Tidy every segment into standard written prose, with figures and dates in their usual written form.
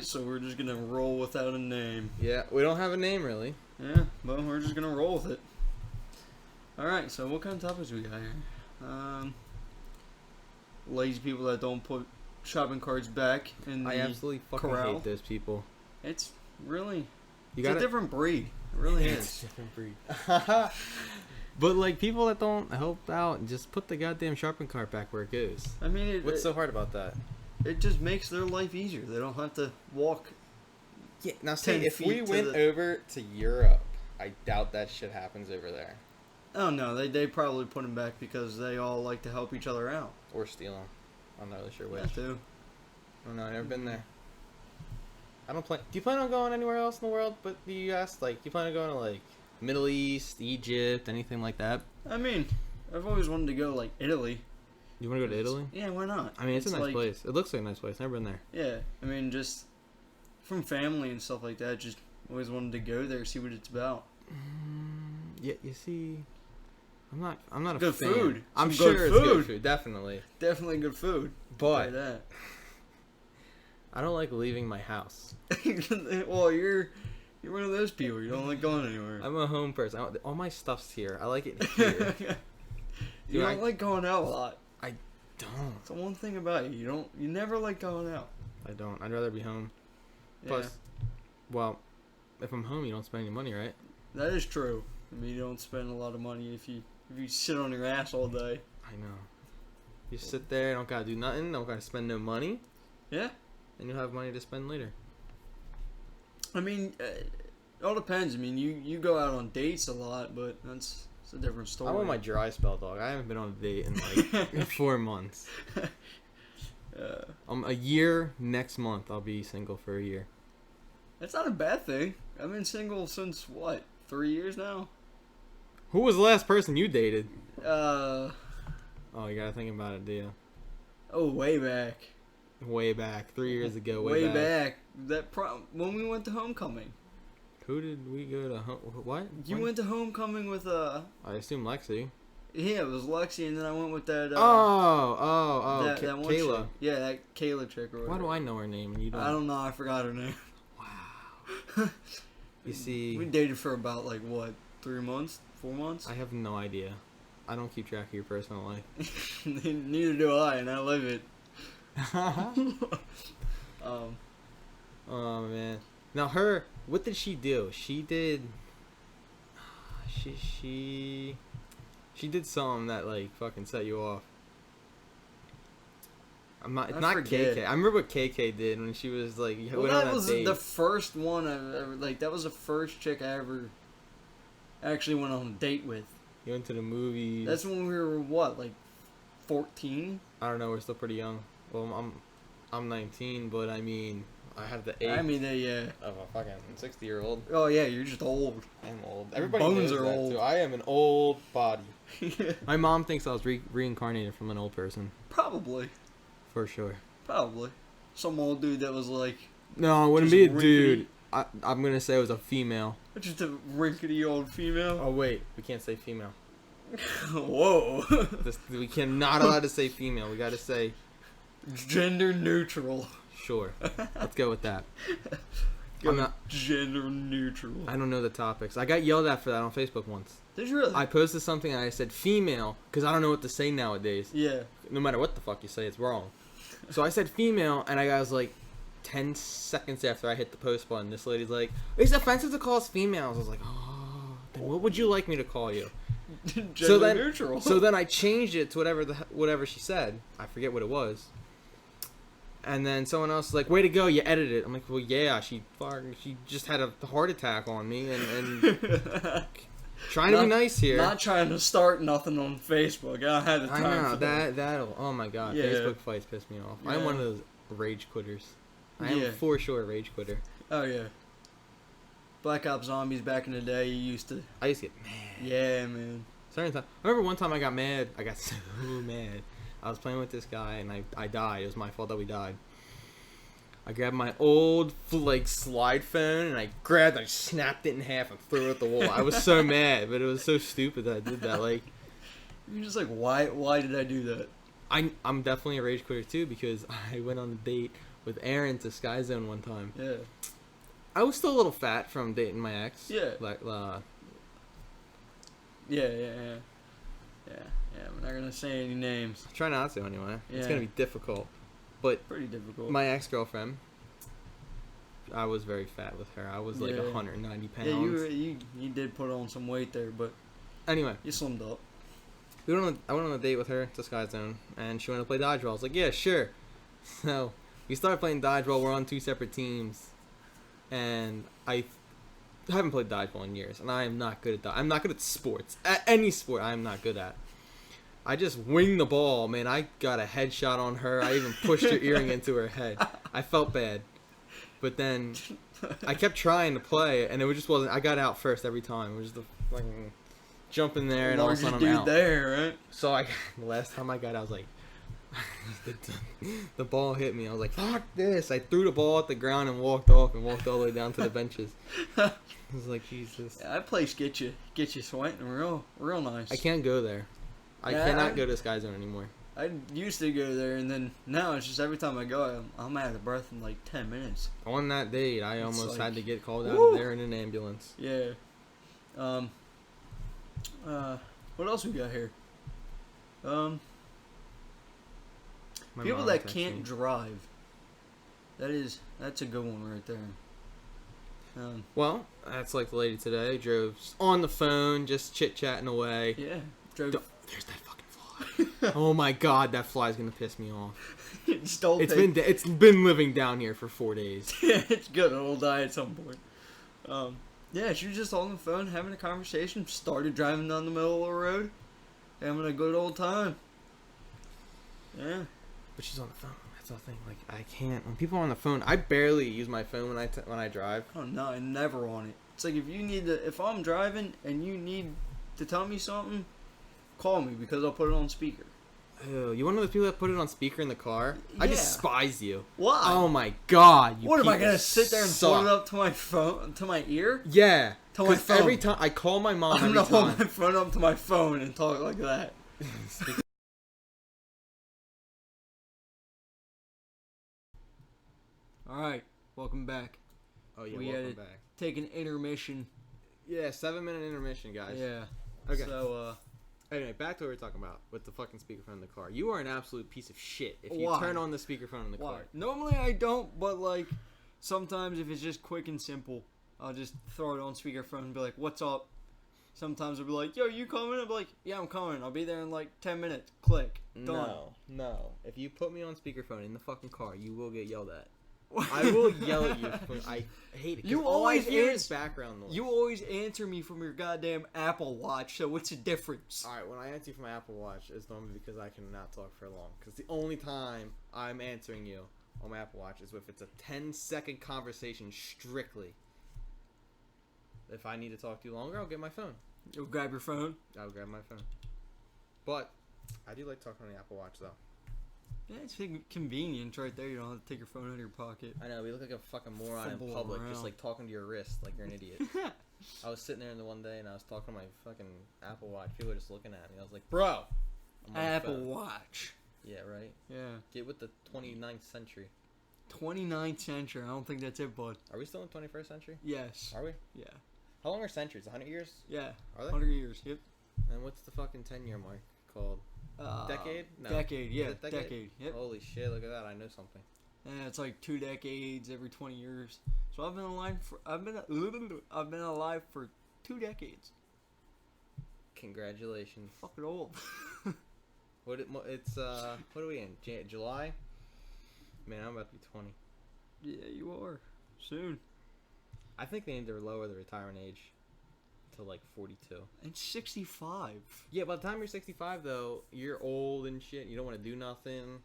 it, so we're just gonna roll without a name. Yeah, we don't have a name really. Yeah, but we're just gonna roll with it. Alright, so what kind of topics we got here? Lazy people that don't put shopping carts back in the I absolutely fucking corral. hate those people. It's really... You It's a different breed. It really It's is. a different breed. But like people that don't help out and just put the goddamn shopping cart back where it goes. I mean, What's so hard about that? it just makes their life easier. They don't have to walk. Yeah, now 10 see, if we feet to went the- over to Europe, I doubt that shit happens over there. Oh no, they probably put them back because they all like to help each other out. Or steal them. I'm not really sure which. That too. I don't know, I've never been there. I don't plan. Do you plan on going anywhere else in the world but the U.S.? Like, do you plan on going to like Middle East, Egypt, anything like that? I mean, I've always wanted to go like Italy. You want to go to Italy? Yeah, why not? I mean, it's a nice like, place. It looks like a nice place. Never been there. Yeah, I mean, just from family and stuff like that. Just always wanted to go there, see what it's about. Yeah, you see, I'm not a Good fan. food. I'm Some sure good it's good food. food, definitely. Definitely good food. But That. I don't like leaving my house. Well, you're one of those people. You don't like going anywhere. I'm a home person. All my stuff's here. I like it here. You don't like going out a lot. Don't. It's the one thing about you. You never like going out. I don't. I'd rather be home. Yeah, Plus, well, if I'm home, you don't spend any money, right? that is true. I mean, you don't spend a lot of money if you sit on your ass all day. I know. You sit there, don't gotta do nothing, don't gotta spend no money, Yeah. and you'll have money to spend later. I mean, it all depends. I mean, you go out on dates a lot, but it's a different story. I'm on my dry spell, dog. I haven't been on a date in like 4 months. A year next month. I'll be single for a year. That's not a bad thing. I've been single since what, 3 years now? Who was the last person you dated? Uh, Oh, you gotta think about it, do you? oh, way back. Way back, 3 years ago. Way back. When we went to homecoming. Who did we go to? What? You When? went to homecoming with I assume Lexi. yeah, it was Lexi, and then I went with that. That one Kayla. chick. Yeah, that Kayla chick or Why whatever. do I know her name and you don't? I don't know. I forgot her name. Wow. You see, We dated for about like what, 3 months, 4 months. I have no idea. I don't keep track of your personal life. Neither do I, and I live it. Oh man. Now what did she do? She did something that like fucking set you off. It's I not forget. KK. I remember what KK did when she was like Well, went on that that was date. the first one I ever like. That was the first chick I ever actually went on a date with. You went to the movies. That's when we were what, like 14? I don't know, we're still pretty young. Well, I'm 19, but I mean, I have the age I mean, they of a fucking 60-year-old. oh yeah, you're just old. I'm old. Everybody bones knows are that, old. too. I am an old body. My mom thinks I was reincarnated from an old person. Probably. For sure. Probably. Some old dude that was like No, it wouldn't Just be a rinkety. dude. I'm going to say it was a female. just a rinkety old female. Oh, wait. We can't say female. Whoa. We cannot allowed to say female. We got to say Gender neutral. sure. Let's go with that. Go I'm not- gender neutral. I don't know the topics. I got yelled at for that on Facebook once. Did you really? I posted something and I said female because I don't know what to say nowadays. Yeah. No matter what the fuck you say, it's wrong. So I said female, and I was like, 10 seconds after I hit the post button, this lady's like, it's offensive to call us females. I was like, oh, then what would you like me to call you? Gender neutral. So then I changed it to whatever she said. I forget what it was. And then someone else was like, way to go, you edited it. I'm like, well, yeah, she just had a heart attack on me, and trying to be nice here. Not trying to start nothing on Facebook. I had the I time know for that. that'll. Oh my god, Yeah. Facebook fights piss me off. I'm Yeah. one of those rage quitters. I Yeah. am for sure a rage quitter. Oh yeah. Black Ops Zombies back in the day, you used to. I used to get mad. Yeah, man. Certain time. I remember one time I got mad. I got so mad. I was playing with this guy and I died. It was my fault that we died. I grabbed my old slide phone and I snapped it in half and threw it at the wall. I was so mad, but it was so stupid that I did that. Like, You're just like, why did I do that? I'm definitely a rage quitter too because I went on a date with Aaron to Sky Zone one time. Yeah. I was still a little fat from dating my ex. Yeah. Like, Yeah. We're not gonna say any names. try not to anyway. It's Yeah. gonna be difficult. But Pretty difficult. my ex-girlfriend, I was very fat with her. I was like Yeah. 190 pounds. Yeah, you did put on some weight there, but Anyway, you slimmed up. I went on a date with her to Sky Zone, and she wanted to play dodgeball. I was like, yeah, sure. So we started playing dodgeball. We're on 2 separate teams, and I haven't played dodgeball in years, and I am not good at that. I'm not good at sports. At any sport, I am not good at. I just winged the ball, man. I got a headshot on her. I even pushed her earring into her head. I felt bad, but then I kept trying to play, and it just wasn't. I got out first every time. It was the fucking jump in there, and all of a Largest sudden I'm dude out. there, right? So the last time I got out, I was like, the ball hit me. I was like, fuck this. I threw the ball at the ground and walked off and walked all the way down to the benches. I was like, Jesus. Yeah, that place get you sweating real nice. I can't go there. I Yeah, cannot go to Sky Zone anymore. I used to go there, and then now it's just every time I go, I'm out of breath in like 10 minutes. On that date, I It's almost like, had to get called out woo! of there in an ambulance. Yeah. What else we got here? My People mom that texted can't me. drive. That's a good one right there. Well, that's like the lady today. Drove on the phone, just chit-chatting away. Yeah. Drove. There's that fucking fly. Oh my god, that fly's gonna piss me off. Stole It's been living down here for 4 days. Yeah, it's good. It'll die at some point. Yeah, she was just on the phone having a conversation. Started driving down the middle of the road, having a good old time. Yeah. But she's on the phone. That's the thing. Like, I can't. When people are on the phone, I barely use my phone when I drive. Oh no, I'm never on it. It's like if I'm driving and you need to tell me something, call me because I'll put it on speaker. Ew, you one of those people that put it on speaker in the car? I Yeah. despise you. Why? Oh my god, you What am I people gonna sit there and suck. hold it up to my phone, to my ear? Yeah. To my 'Cause phone. every time I call my mom I'm every gonna hold time. my phone up to my phone and talk like that. All right, welcome back. Oh yeah, We welcome had back. Take an intermission. Yeah, 7-minute intermission, guys. Yeah. Okay. So, Anyway, back to what we were talking about with the fucking speakerphone in the car. You are an absolute piece of shit if you Why? turn on the speakerphone in the why? car. Normally I don't, but like sometimes if it's just quick and simple, I'll just throw it on speakerphone and be like, "What's up?" Sometimes I'll be like, "Yo, you coming?" I'll be like, "Yeah, I'm coming. I'll be there in like 10 minutes." Click. Done. No. If you put me on speakerphone in the fucking car, you will get yelled at. I will yell at you. I hate it. 'Cause You all always I hear ans- is background noise. You always answer me from your goddamn Apple Watch, so what's the difference? Alright, when I answer you from my Apple Watch, it's normally because I cannot talk for long. Because the only time I'm answering you on my Apple Watch is if it's a 10-second conversation strictly. If I need to talk to you longer, I'll get my phone. You'll grab your phone. I'll grab my phone. But I do like talking on the Apple Watch, though. Yeah, it's convenient right there. You don't have to take your phone out of your pocket. I know, we look like a fucking moron in Fumble public, around. just like talking to your wrist like you're an idiot. I was sitting there in the one day and I was talking to my fucking Apple Watch. People were just looking at me. I was like, bro! I'm on the Apple phone. Watch. Yeah, right? Yeah. Get with the 29th century. 29th century. I don't think that's it, bud. Are we still in the 21st century? Yes. Are we? Yeah. How long are centuries? 100 years? Yeah. Are they? 100 years. Yep. And what's the fucking 10-year mark called? Decade? No. Decade. Yeah. Is it Decade. Yep. Holy shit, look at that. I know something. Yeah, it's like 2 decades every 20 years. So I've been alive for 2 decades. Congratulations. Fucking old. What are we in? July? Man, I'm about to be 20. Yeah, you are. Soon. I think they need to lower the retirement age to like 42. And 65. Yeah, by the time you're 65 though, you're old and shit. You don't want to do nothing.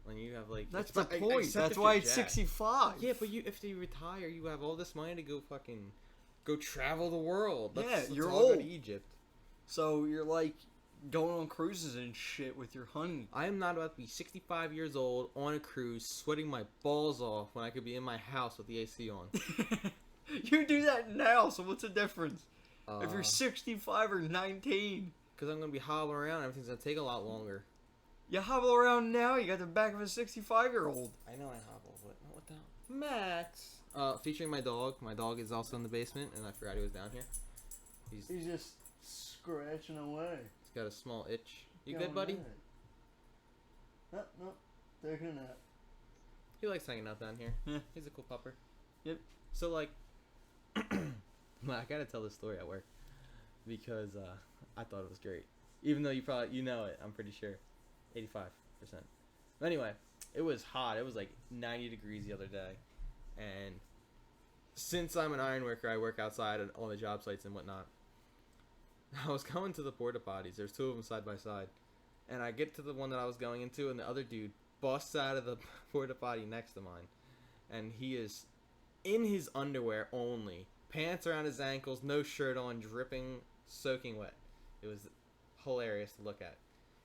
When you have like That's the except point. if That's you're why it's jacked. 65. Yeah, but if you retire, you have all this money to go travel the world. Yeah, you're all go old. to Egypt. So you're like going on cruises and shit with your honey. I am not about to be 65 years old on a cruise, sweating my balls off when I could be in my house with the AC on. You do that now, so what's the difference? If Uh, you're 65 or 19, Because I'm going to be hobbling around, everything's going to take a lot longer. you hobble around now, you got the back of a 65-year-old. I know I hobble, but Max. Featuring my dog. My dog is also in the basement, and I forgot he was down here. He's just scratching away. He's got a small itch. You good, buddy? No, taking a nap. He likes hanging out down here. Yeah. He's a cool pupper. Yep. So, like, well, I gotta tell this story at work because I thought it was great. Even though you know it, I'm pretty sure. 85%. But anyway, it was hot. It was like 90 degrees the other day. And since I'm an iron worker, I work outside at all the job sites and whatnot. I was going to the porta potties. There's two of them side by side. And I get to the one that I was going into, and the other dude busts out of the porta potty next to mine. And he is in his underwear only. Pants around his ankles, no shirt on, dripping, soaking wet. It was hilarious to look at.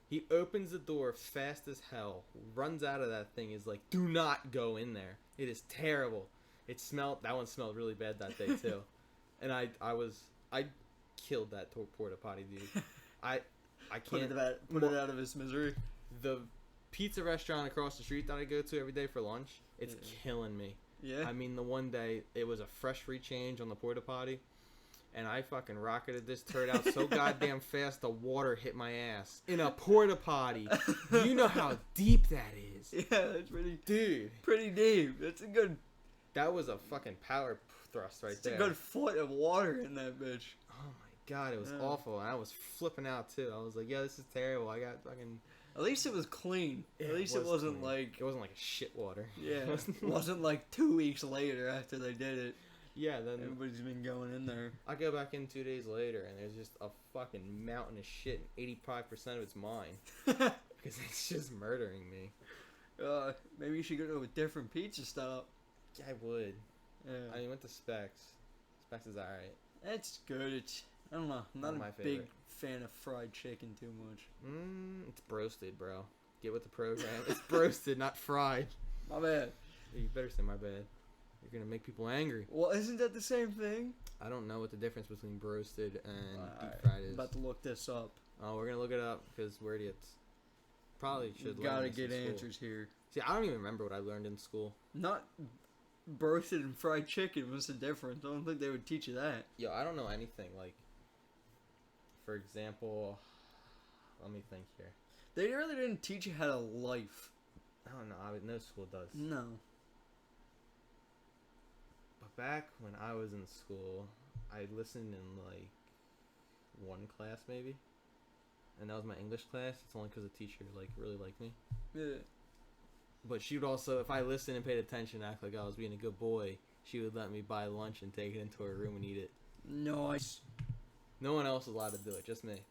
He opens the door fast as hell, runs out of that thing, is like, do not go in there. It is terrible. That one smelled really bad that day too. And I killed that porta potty, dude. I can't put it out of his misery. The pizza restaurant across the street that I go to every day for lunch, it's killing me. Yeah. I mean, the one day it was a fresh free change on the porta potty, and I fucking rocketed this turd out so goddamn fast the water hit my ass in a porta potty. You know how deep that is? Yeah, that's pretty deep. That's a good. That was a fucking power thrust right there. It's a good foot of water in that bitch. Oh my god, it was awful, and I was flipping out too. I was like, "Yeah, this is terrible." I got fucking. At least it was clean. At least it wasn't clean. like. It wasn't like a shit water. Yeah, it wasn't like 2 weeks later after they did it. Yeah, then everybody's been going in there. I go back in 2 days later, and there's just a fucking mountain of shit, and 85% of it's mine. Because it's just murdering me. Maybe you should go to a different pizza stop. Yeah, I would. Yeah. I went to Specs. Specs is alright. It's good. I don't know. I'm not a big fan of fried chicken too much. It's broasted, bro. Get with the program. It's broasted, not fried. My bad. You better say my bad. You're gonna make people angry. Well, isn't that the same thing? I don't know what the difference between broasted and deep fried is. I'm about to look this up. Oh, we're gonna look it up because we're idiots. Probably should. Gotta get answers here. See, I don't even remember what I learned in school. Not roasted and fried chicken. What's the difference? I don't think they would teach you that. Yo, I don't know anything. Like, for example, let me think here. They really didn't teach you how to life. I don't know. No school does. No. But back when I was in school, I listened in like one class maybe, and that was my English class. It's only because the teacher like really liked me. Yeah. But she would also, if I listened and paid attention, act like I was being a good boy, she would let me buy lunch and take it into her room and eat it. Nice. No one else was allowed to do it, just me.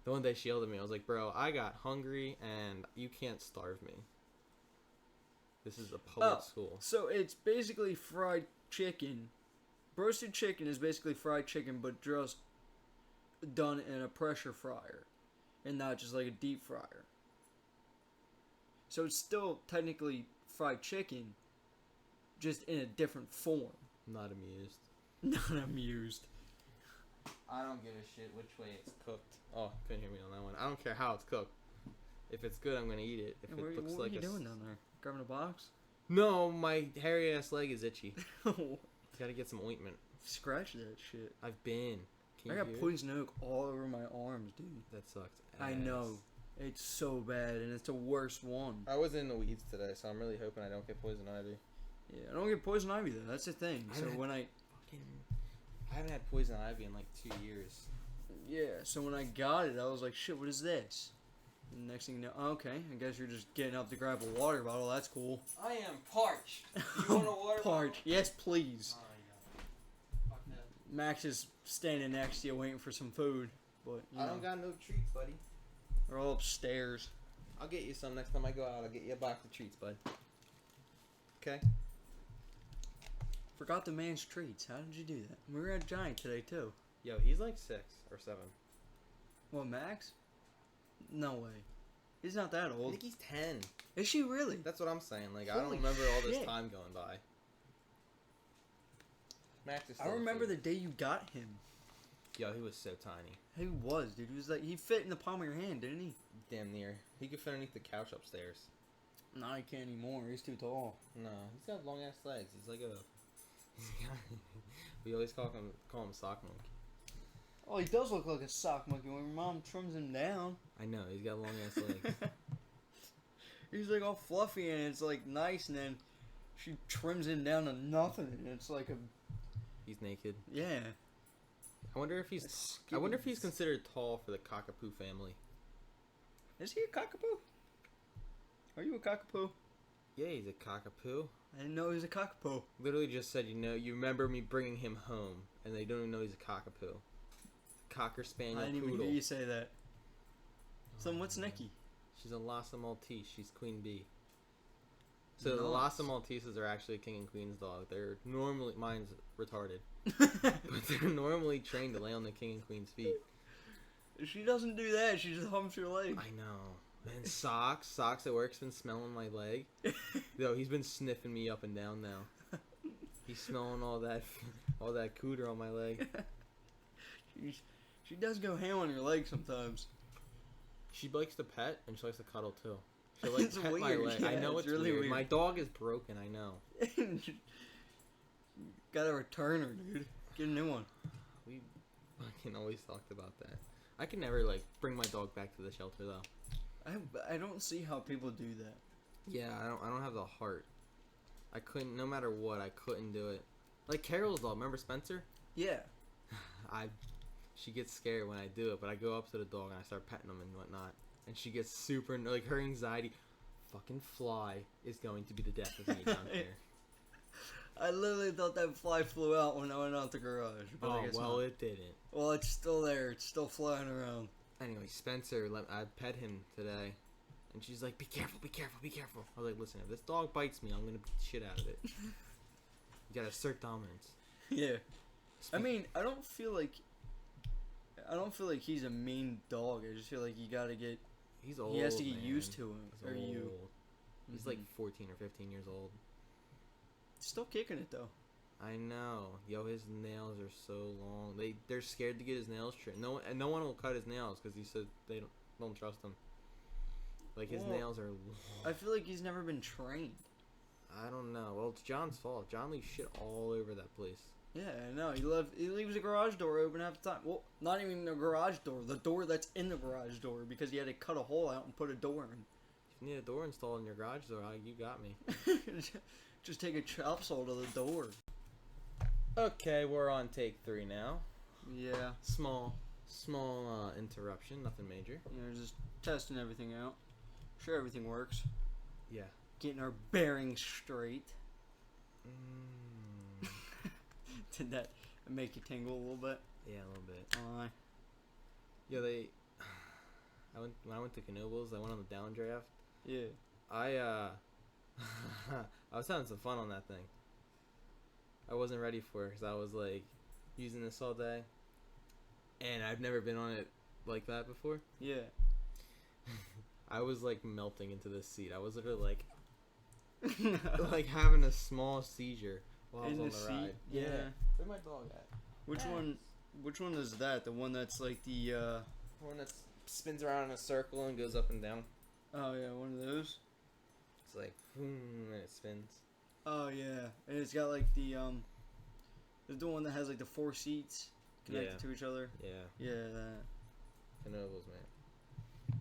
The one day she yelled at me, I was like, bro, I got hungry and you can't starve me. This is a public school. So it's basically fried chicken. Roasted chicken is basically fried chicken, but just done in a pressure fryer. And not just like a deep fryer. So it's still technically fried chicken, just in a different form. Not amused. Not amused. I don't give a shit which way it's cooked. Oh, couldn't hear me on that one. I don't care how it's cooked. If it's good, I'm gonna eat it. If it looks what like are you doing down there? Grabbing a box? No, my hairy ass leg is itchy. Gotta get some ointment. Scratch that shit. I've been. I got poison oak all over my arms, dude. That sucked. I know. It's so bad, and it's the worst one. I was in the weeds today, so I'm really hoping I don't get poison ivy. Yeah, I don't get poison ivy though. That's the thing. So when I haven't had poison ivy in like 2 years. Yeah, so when I got it, I was like, shit, what is this? And next thing you know, okay, I guess you're just getting up to grab a water bottle. That's cool. I am parched. You want a water Parched? Yes, please. Oh, yeah. Fuck that. Max is standing next to you waiting for some food, but I don't got no treats, buddy. We're all upstairs. I'll get you some next time I go out. I'll get you a box of treats, bud. Okay? Forgot the man's treats. How did you do that? We were at Giant today, too. Yo, he's like 6 or 7. What, Max? No way. He's not that I old. think he's 10. Is she really? That's what I'm saying. Like, I Holy don't remember all this shit. time going by. Max is I still remember a the kid. day you got him. Yo, he was so tiny. He was, dude. He was like, he fit in the palm of your hand, didn't he? Damn near. He could fit underneath the couch upstairs. No, he can't anymore. He's too tall. No, he's got long ass legs. He's like a. We always call him sock monkey. Oh, he does look like a sock monkey when your mom trims him down. I know he's got long ass legs. He's like all fluffy and it's like nice, and then she trims him down to nothing, and it's like a He's naked. yeah. I wonder if he's. I wonder if he's considered tall for the cockapoo family. Is he a cockapoo? Are you a cockapoo? Yeah, he's a cockapoo. I didn't know he was a cockapoo. Literally just said, you remember me bringing him home, and they don't even know he's a cockapoo. Cocker spaniel I didn't poodle. even hear you say that. So what's Nikki? She's a Lhasa Maltese. She's Queen Bee. So the Nice. Lhasa Malteses are actually a king and queen's dog. They're normally mine's retarded, but they're normally trained to lay on the king and queen's feet. She doesn't do that. She just humps your leg. I know. And Socks at work's been smelling my leg. Yo, he's been sniffing me up and down now. He's smelling all that cooter on my leg. She does go ham on your leg sometimes. She likes to pet and she likes to cuddle too. She'll like It's pet my weird, leg. yeah, I know it's it's really weird. weird. My dog is broken. I know. Gotta return her, dude. Get a new one. We fucking always talked about that. I can never like bring my dog back to the shelter though. I don't see how people do that. Yeah, I don't have the heart. I couldn't. No matter what, I couldn't do it. Like Carol's dog. Remember Spencer? Yeah. She gets scared when I do it, but I go up to the dog and I start petting him and whatnot, and she gets super like her anxiety. Fucking fly is going to be the death of me down here. I literally thought that fly flew out when I went out the garage. But I Oh guess well, not. it didn't. Well, it's still there. It's still flying around. Anyway, Spencer, I pet him today, and she's like, "Be careful, be careful, be careful." I was like, "Listen, if this dog bites me, I'm gonna beat the shit out of it." You gotta assert dominance. Yeah. I mean, I don't feel like he's a mean dog. I just feel like you gotta get. He's old. He has to get man. used to him. He's Or you. old. He's like 14 or 15 years old. Still kicking it though. I know. Yo, his nails are so long. They're scared to get his nails trimmed. No one will cut his nails because he said they don't trust him. Like his Well, nails are long. I feel like he's never been trained. I don't know. Well, it's John's fault. John leaves shit all over that place. Yeah, I know. He leaves the garage door open half the time. Well, not even the garage door. The door that's in the garage door because he had to cut a hole out and put a door in. If you need a door installed in your garage door, you got me. Just take a chop saw to the door. Okay, we're on take 3 now. Yeah. Small interruption, nothing major. Just testing everything out. Sure, everything works. Yeah. Getting our bearings straight. Mm. Did that make you tingle a little bit? Yeah, a little bit. Aye. Yeah, when I went to Knoebels, I went on the downdraft. Yeah. I was having some fun on that thing. I wasn't ready for it because I was like using this all day, and I've never been on it like that before. Yeah. I was like melting into the seat. I was literally like having a small seizure while I was In on the the seat? ride. Yeah. Where's my dog at? Which one is that? The one that's like the One that spins around in a circle and goes up and down. oh yeah, one of those. It's like and it spins. Oh yeah, and it's got like there's the one that has like the 4 seats connected Yeah. to each other. Yeah, Yeah, that. Knoebels, man.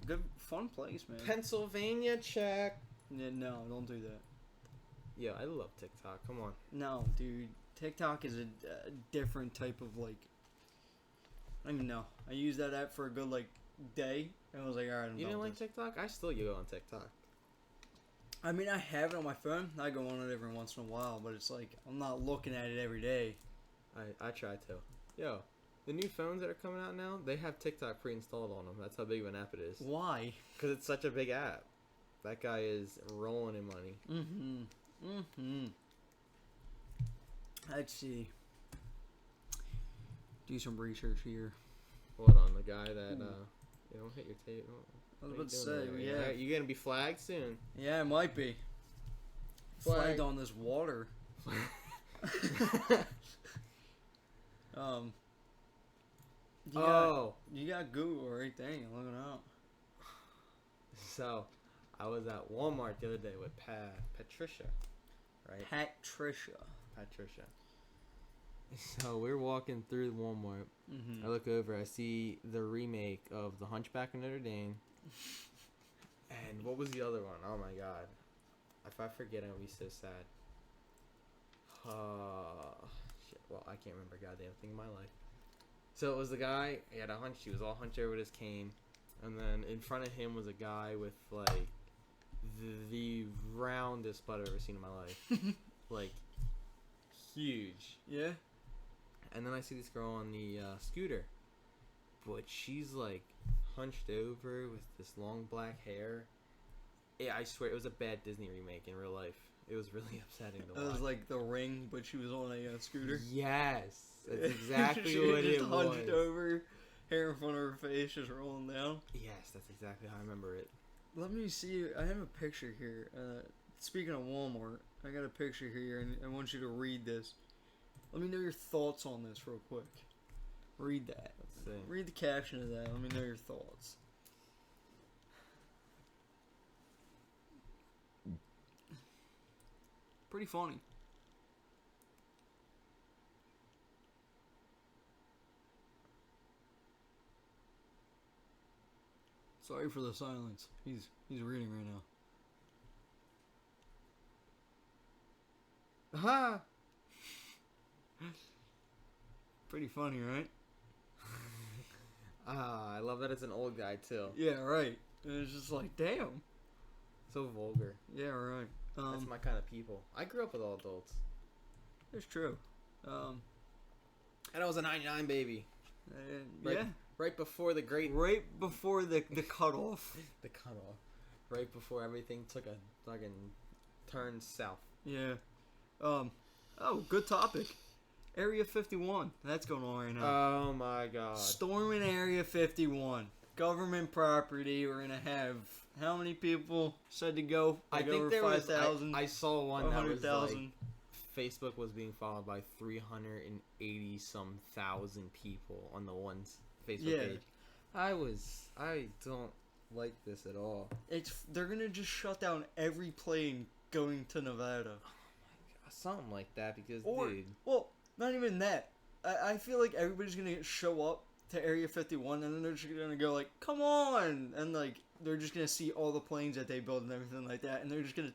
Good, fun place, man. Pennsylvania, check. Yeah, no, don't do that. Yeah, I love TikTok. Come on. No, dude. TikTok is a different type of like. I don't even know. I used that app for a good like day, and I was like, all right, I'm You done didn't with like this. TikTok? I still go on TikTok. I mean, I have it on my phone. I go on it every once in a while, but it's like I'm not looking at it every day. I try to. Yo, the new phones that are coming out now, they have TikTok pre-installed on them. That's how big of an app it is. Why? Because it's such a big app. That guy is rolling in money. Let's see. Do some research here. Hold on, the guy that you don't hit your tape. I was about to say, yeah. You're gonna be flagged soon. Yeah, it might be. Flagged on this water. You got Google right there. Look it up. So, I was at Walmart the other day with Patricia, right? Patricia. Patricia. So we're walking through Walmart. Mm-hmm. I look over. I see the remake of The Hunchback of Notre Dame. And what was the other one? Oh my god! If I forget, I'll be so sad. Shit. Well, I can't remember a goddamn thing in my life. So it was the guy. He had a hunch. He was all hunched over with his cane, and then in front of him was a guy with like the roundest butt I've ever seen in my life, like huge. Yeah. And then I see this girl on the scooter, but she's like hunched over with this long black hair. Yeah, I swear it was a bad Disney remake in real life. It was really upsetting to watch. It was like The Ring, but she was on a scooter. Yes, that's exactly she what just it hunched was. over, hair in front of her face just rolling down. Yes, that's exactly how I remember it. Let me see. I have a picture here. Speaking of Walmart, I got a picture here, and I want you to read this. Let me know your thoughts on this real quick. Read that. Let's see. Read the caption of that. Let me know your thoughts. Pretty funny. Sorry for the silence. He's reading right now. Ha! Pretty funny, right? I love that it's an old guy too. Yeah, right. And it's just like, damn. So vulgar. Yeah, right. That's my kind of people. I grew up with all adults. It's true. And I was a 99 baby. Right, Yeah. Right before the great... Right before the cutoff. The cutoff. Right before everything took a fucking turn south. Yeah. Oh, good topic. Area 51. That's going on right now. Oh my god. Storming Area 51. Government property. We're going to have how many people said to go? I think over there 5,000. I saw one that was 100,000. like... Facebook was being followed by 380 some thousand people on the one Facebook page. I don't like this at all. They're going to just shut down every plane going to Nevada. Something like that because, Or, dude. well, not even that. I feel like everybody's gonna show up to Area 51 and then they're just gonna go like, come on! And like, they're just gonna see all the planes that they build and everything like that, and they're just gonna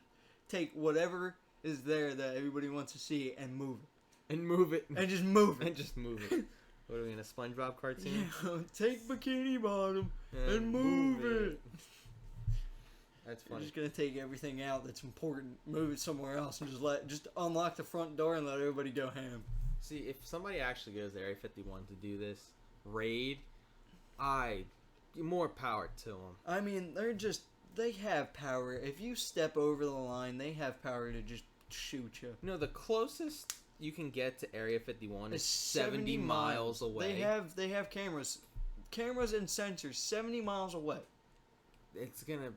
take whatever is there that everybody wants to see and move it. And move it. And just move it. And just move it. What are we in a SpongeBob cartoon? Yeah, take Bikini Bottom and move it. That's You're funny. just gonna take everything out that's important, move it somewhere else, and just unlock the front door and let everybody go ham. See, if somebody actually goes to Area 51 to do this raid, more power to them. I mean, they have power. If you step over the line, they have power to just shoot you. No, the closest you can get to Area 51 is 70 miles away. They have cameras and sensors 70 miles away. It's gonna.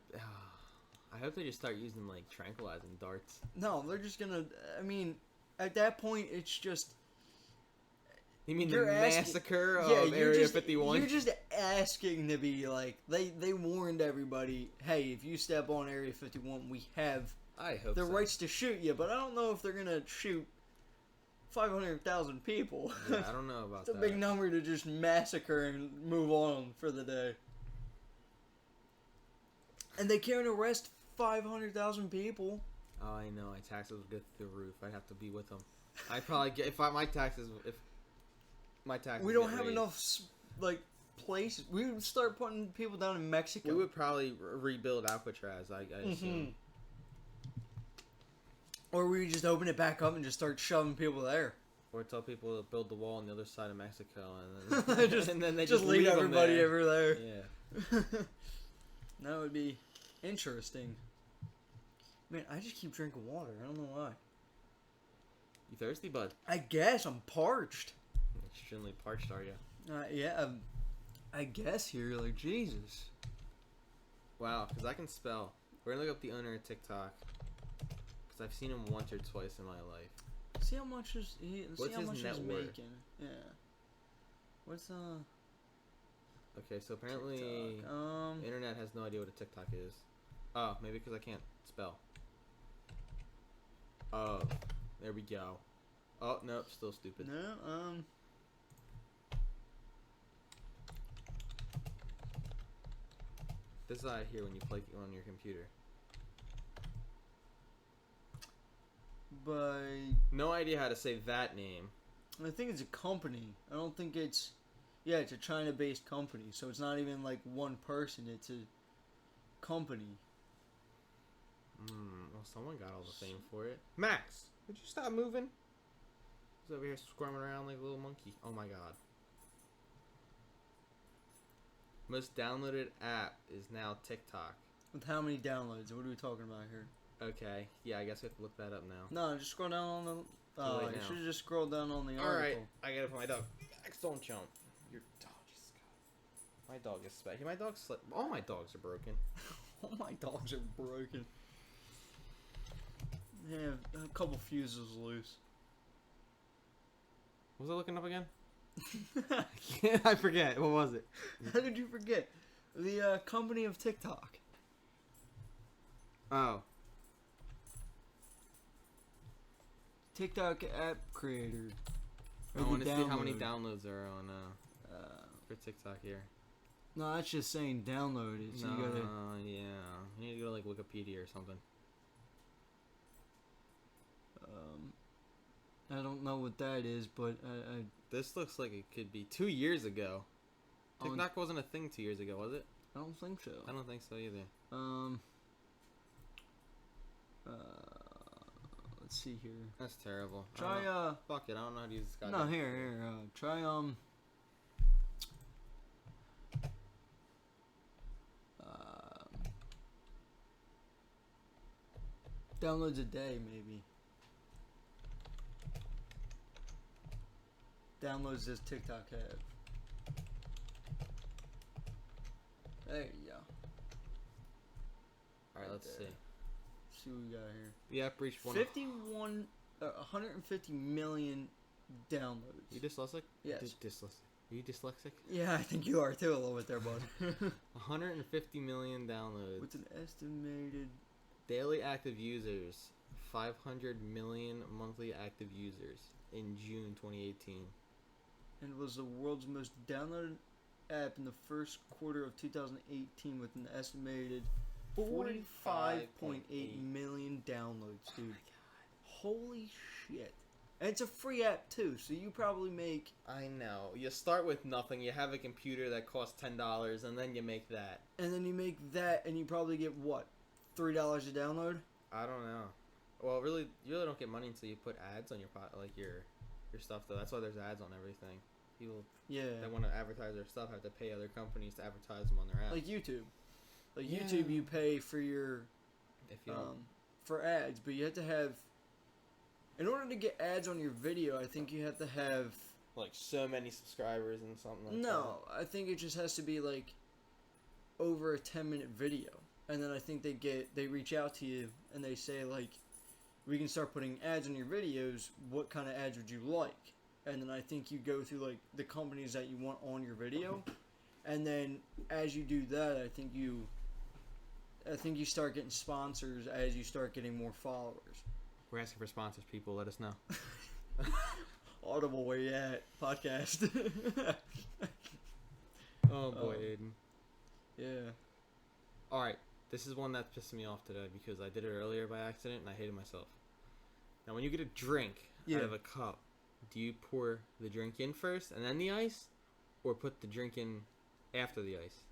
I hope they just start using like tranquilizing darts. No, they're just gonna. I mean, at that point, it's just. You mean You're the asking- massacre Yeah, of Area 51? You're just asking to be like they warned everybody. Hey, if you step on Area 51, we have I hope the so. rights to shoot you. But I don't know if they're gonna shoot 500,000 people. Yeah, I don't know about It's a that. big number to just massacre and move on for the day. And they can't arrest 500,000 people. Oh, I know. My taxes would go through the roof. I'd have to be with them. I'd probably get if my taxes. We don't get have raised, enough like places. We would start putting people down in Mexico. We would probably rebuild Alcatraz. I assume. Or we would just open it back up and just start shoving people there. Or tell people to build the wall on the other side of Mexico, and then and then they just leave them everybody there. over there. Yeah. That would be interesting. Man, I just keep drinking water. I don't know why. You thirsty, bud? I guess I'm parched. Extremely parched, are you? Yeah, I guess here, like, Jesus. Wow, because I can spell. We're gonna look up the owner of TikTok. Because I've seen him once or twice in my life. See how much is he? What's see how his much net he's worth? making. Yeah. What's Okay, so apparently TikTok? the internet has no idea what a TikTok is. Oh, maybe because I can't spell. Oh, there we go. Oh, nope, still stupid. No, This is what I hear when you play on your computer. But No idea how to say that name. I think it's a company. I don't think it's... Yeah, it's a China-based company, so it's not even like one person. It's a company. Well, someone got all the fame for it. Max, would you stop moving? He's over here squirming around like a little monkey. Oh my god. Most downloaded app is now TikTok. With how many downloads? What are we talking about here? Okay, yeah, I guess we have to look that up now. No, just scroll down on the... Oh, late you now. should have just scrolled down on the article. Alright, I gotta put my dog. Max, don't jump. Your dog is... My dog is special. My dog's... All my dogs are broken. All my dogs are broken. Yeah, a couple fuses loose. What was I looking up again? I forget. What was it? How did you forget? The company of TikTok. Oh. TikTok app creator. I want to see how many downloads are on for TikTok here. No, that's just saying download it. So No, you gotta... yeah. You need to go to like Wikipedia or something. I don't know what that is, but This looks like it could be 2 years ago. TikTok wasn't a thing 2 years ago, was it? I don't think so. I don't think so either. Let's see here. That's terrible. Try Fuck it, I don't know how to use this guy. No, here. Try downloads a day maybe. Downloads this TikTok have. There you go. Alright, let's see. See what we got here. The app reached 150 million downloads. You dyslexic? Yes. Dyslexic. Are you dyslexic? Yeah, I think you are too a little bit there, bud. 150 million downloads. With an estimated Daily active users. 500 million monthly active users in June 2018. And was the world's most downloaded app in the first quarter of 2018 with an estimated 45.8 million downloads, dude. Holy shit. And it's a free app too, so you probably make... I know. You start with nothing. You have a computer that costs $10, and then you make that. And then you make that, and you probably get, what, $3 a download? I don't know. Well, really, you really don't get money until you put ads on your your stuff, though. That's why there's ads on everything. People that want to advertise their stuff have to pay other companies to advertise them on their ads. Like YouTube. Like YouTube, you pay for your... If you don't... for ads, but you have to have... In order to get ads on your video, I think you have to have... Like, so many subscribers and something like that. No, I think it just has to be, like, over a 10-minute video. And then I think they reach out to you, and they say, like, we can start putting ads on your videos. What kind of ads would you like? And then I think you go through, like, the companies that you want on your video. And then as you do that, I think you start getting sponsors as you start getting more followers. We're asking for sponsors, people. Let us know. Audible, where you at? Podcast. Oh, boy, Aiden. Yeah. Alright, this is one that pissed me off today because I did it earlier by accident and I hated myself. Now, when you get a drink out of a cup, do you pour the drink in first and then the ice? Or put the drink in after the ice?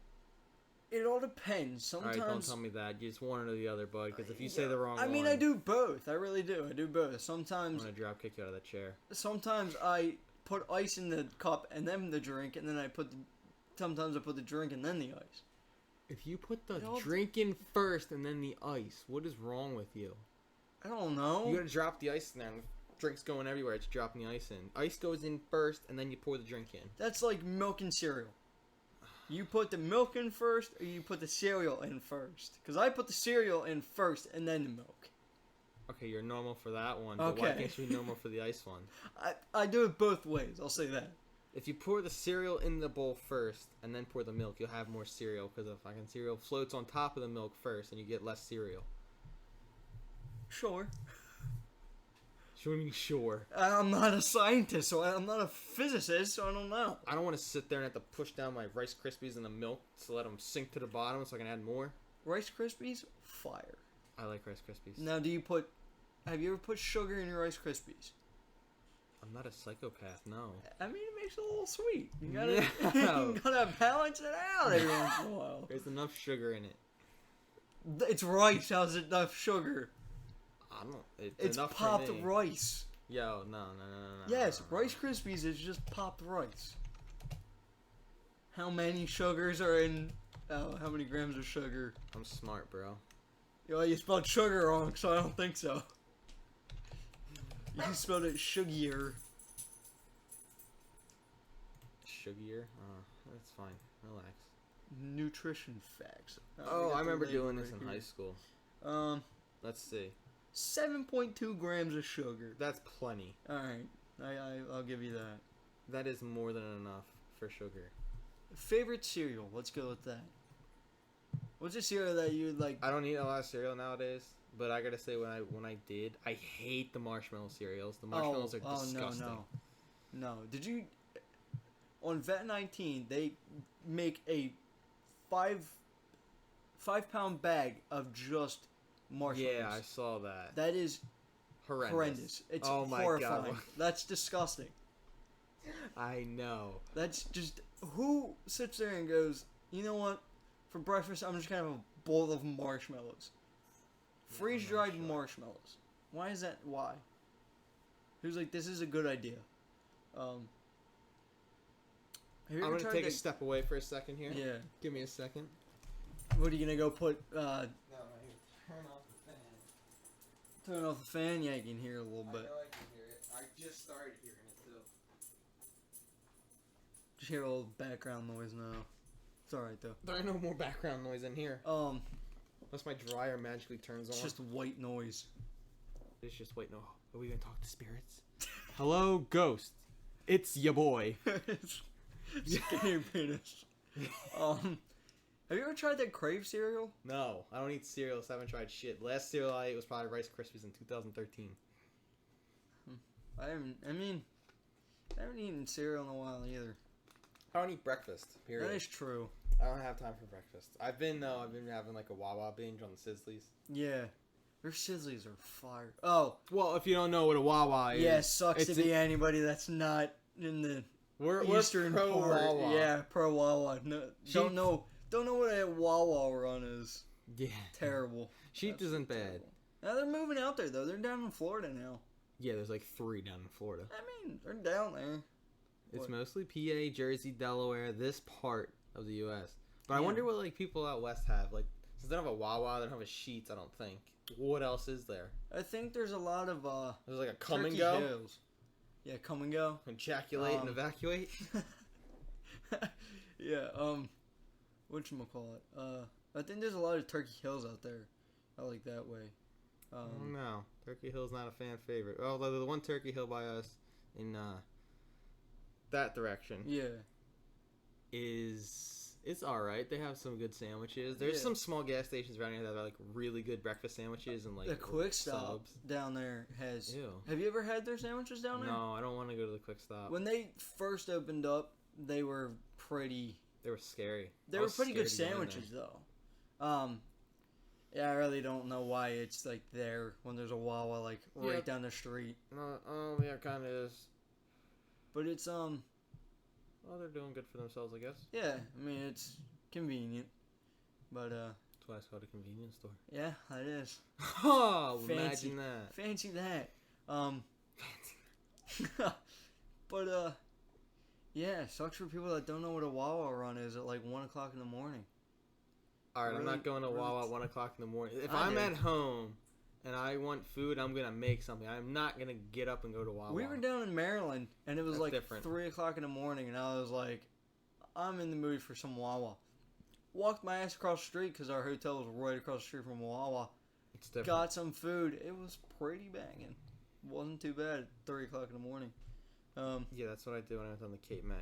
It all depends. Sometimes... Alright, don't tell me that. You just one or the other, bud, because if you say the wrong one... I mean, I do both. I really do. I do both. Sometimes... I'm going to drop kick you out of the chair. Sometimes I put ice in the cup and then the drink, and then sometimes I put the drink and then the ice. If you put the drink in first and then the ice, what is wrong with you? I don't know. You gotta drop the ice in there, and the drink's going everywhere. It's dropping the ice in. Ice goes in first, and then you pour the drink in. That's like milk and cereal. You put the milk in first, or you put the cereal in first? Because I put the cereal in first and then the milk. Okay, you're normal for that one, but why can't you be normal for the ice one? I do it both ways, I'll say that. If you pour the cereal in the bowl first and then pour the milk, you'll have more cereal because the fucking cereal floats on top of the milk first and you get less cereal. Sure. Sure, mean sure. I'm not a scientist, so I'm not a physicist, so I don't know. I don't want to sit there and have to push down my Rice Krispies in the milk to let them sink to the bottom so I can add more. Rice Krispies, fire. I like Rice Krispies. Now, have you ever put sugar in your Rice Krispies? I'm not a psychopath, no. I mean, it makes it a little sweet. You gotta, No. you gotta balance it out every once in a while. There's enough sugar in it. It's rice. How's it enough sugar? I don't. It's enough popped for me. rice. Yo, no. Yes, no. Rice Krispies is just popped rice. How many sugars are in? Oh, how many grams of sugar? I'm smart, bro. Yo, you spelled sugar wrong, so I don't think so. You spelled it sugier. Sugier? That's fine. Relax. Nutrition facts. Oh, I remember doing this right in here. high school. Let's see. 7.2 grams of sugar. That's plenty. All right, I'll give you that. That is more than enough for sugar. Favorite cereal? Let's go with that. What's a cereal that you like? I don't eat a lot of cereal nowadays, but I gotta say when I did, I hate the marshmallow cereals. The marshmallows are disgusting. No. Did you? On Vet 19, they make a 5-pound bag of just marshmallows. Yeah, I saw that. That is Horrendous. It's Oh my horrifying. God. That's disgusting. I know. That's just who sits there and goes, you know what? For breakfast, I'm just gonna have a bowl of marshmallows. Freeze dried sure. marshmallows. Why is that? Why? Who's like, this is a good idea. Have you I'm ever gonna tried take a the- step away for a second here. Yeah. Give me a second. What are you gonna go put? No, right here. Turn off the fan. Turn off the fan. Yeah, you can hear a little bit. I know I can hear it. I just started hearing it too. Just hear a little background noise now. It's alright though. There ain't no more background noise in here. Unless my dryer magically turns on. It's just white noise. It's just wait. No, are we gonna talk to spirits? Hello, ghost. It's ya boy. Skinny penis. Have you ever tried that Crave cereal? No, I don't eat cereals. I haven't tried shit. Last cereal I ate was probably Rice Krispies in 2013. I haven't eaten cereal in a while either. I don't eat breakfast. Period. That is true. I don't have time for breakfast. I've been having like a Wawa binge on the Sizzlies. Yeah. Their Sizzlies are fire. Oh. Well, if you don't know what a Wawa is, Yeah, sucks to be anybody that's not in the we're Eastern pro part. Wawa. Yeah, pro Wawa. No, don't know what a Wawa run is. Yeah. Terrible. Sheep isn't bad. Terrible. Now they're moving out there though. They're down in Florida now. Yeah, there's like 3 down in Florida. I mean, they're down there. It's What? mostly PA, Jersey, Delaware, this part of the U.S. But I Yeah. wonder what like people out west have. Like, since they don't have a Wawa, they don't have a Sheetz. I don't think. What else is there? I think there's a lot of There's like a come Turkey and go, Hills. Yeah, come and go. ejaculate and Um, evacuate. Yeah, whatchamacallit? I think there's a lot of Turkey Hills out there. I like that way. No, Turkey Hill's not a fan favorite. Although the one Turkey Hill by us in that direction Yeah. it's all right. They have some good sandwiches. There's Yeah. some small gas stations around here that have like really good breakfast sandwiches and like The Quick Stop subs. down there has. Ew. Have you ever had their sandwiches down there? No, I don't want to go to the Quick Stop. When they first opened up, they were pretty. They were scary. They I were was pretty good scared to go in sandwiches though. Yeah, I really don't know why it's like there when there's a Wawa like right Yeah. down the street. there. No, yeah, it kind of is. But it's Well, they're doing good for themselves, I guess. yeah. I mean it's convenient. But That's why it's called a convenience store. yeah, it is. Oh, Fancy. imagine that. Fancy that. But yeah, it sucks for people that don't know what a Wawa run is at like 1 o'clock in the morning. All right, I'm Really- not going to really Wawa at 1 o'clock in the morning. If I I'm do. at home and I want food, I'm gonna make something. I'm not gonna get up and go to Wawa. We were down in Maryland, and it was That's like different. 3 o'clock in the morning, and I was like, I'm in the mood for some Wawa. Walked my ass across the street because our hotel was right across the street from Wawa. It's different. Got some food. It was pretty banging. Wasn't too bad at 3 o'clock in the morning. Yeah, that's what I did when I went on the Cape May.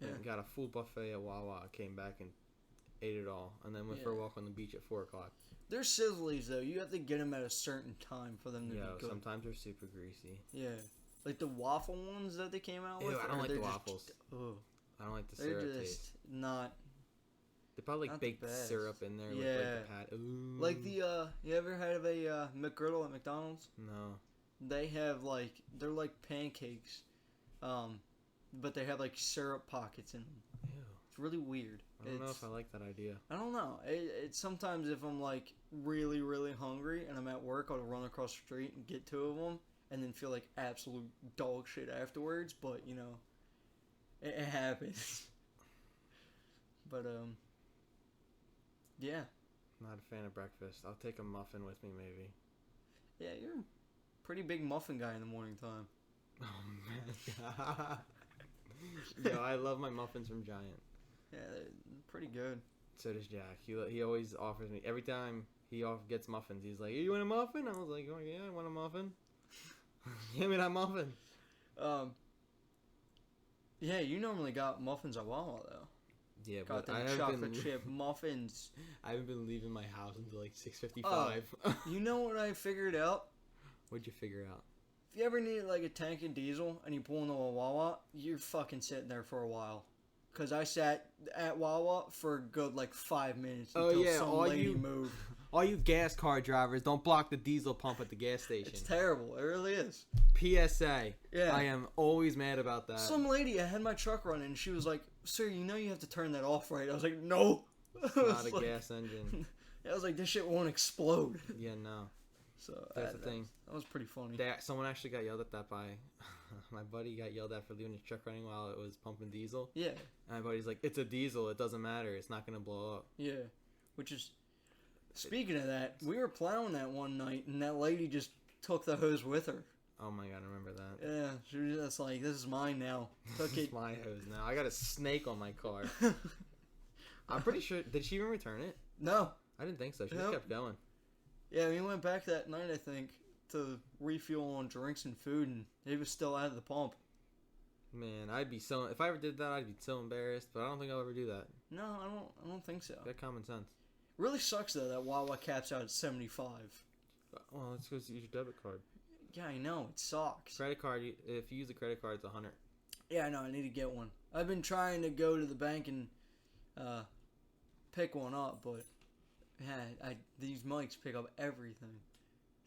Yeah. And got a full buffet at Wawa. Came back and ate it all, and then went for a walk on the beach at 4:00. They're sizzlies though. You have to get them at a certain time for them to be good. Sometimes they're super greasy. Yeah, like the waffle ones that they came out with. I don't like the waffles. Ugh. I don't like the They're syrup just taste. not They probably not baked the best. syrup in there. Yeah. With like the pat. Ooh. like the. You ever had of a McGriddle at McDonald's? No. They have they're like pancakes, but they have like syrup pockets in them. Ew. It's really weird. I don't know if I like that idea. I don't know. It's sometimes if I'm like really really hungry and I'm at work, I'll run across the street and get 2 of them, and then feel like absolute dog shit afterwards. But you know, it happens. But yeah. Not a fan of breakfast. I'll take a muffin with me maybe. Yeah, you're a pretty big muffin guy in the morning time. Oh man. Yo, I love my muffins from Giant. Yeah, they're pretty good. So does Jack. He always offers me every time he gets muffins. He's like, "Hey, you want a muffin?" I was like, "Oh yeah, I want a muffin." Give me that muffin. Yeah, you normally got muffins at Wawa though. Yeah, Got but I them haven't chocolate been. chip muffins. I haven't been leaving my house until like 6:55. You know what I figured out? What'd you figure out? If you ever need like a tank of diesel and you pull into a Wawa, you're fucking sitting there for a while. Cause I sat at Wawa for a good like 5 minutes until some lady moved. All you gas car drivers, don't block the diesel pump at the gas station. It's terrible. It really is. PSA. Yeah. I am always mad about that. Some lady, I had my truck running, and she was like, "Sir, you know you have to turn that off, right?" I was like, "No." It's not a gas engine. I was like, "This shit won't explode." Yeah, no. So That's the thing. That was pretty funny. Someone actually got yelled at that by my buddy. Got yelled at for leaving his truck running while it was pumping diesel. Yeah. And my buddy's like, "It's a diesel. It doesn't matter. It's not gonna blow up." Yeah. Which is, speaking of that, we were plowing that one night, and that lady just took the hose with her. Oh my god, I remember that. Yeah, she was just like, "This is mine now." Took This it. is my hose now. I got a snake on my car. I'm pretty sure. Did she even return it? No. I didn't think so. She just Nope. kept going. Yeah, we went back that night, I think, to refuel on drinks and food, and it was still out of the pump. Man, I'd be so. If I ever did that, I'd be so embarrassed. But I don't think I'll ever do that. No, I don't think so. Got common sense. Really sucks though that Wawa caps out at 75. Well, let's go use your debit card. Yeah, I know, it sucks. Credit card. If you use a credit card, it's $100. Yeah, I know, I need to get one. I've been trying to go to the bank and pick one up, but yeah, these mics pick up everything.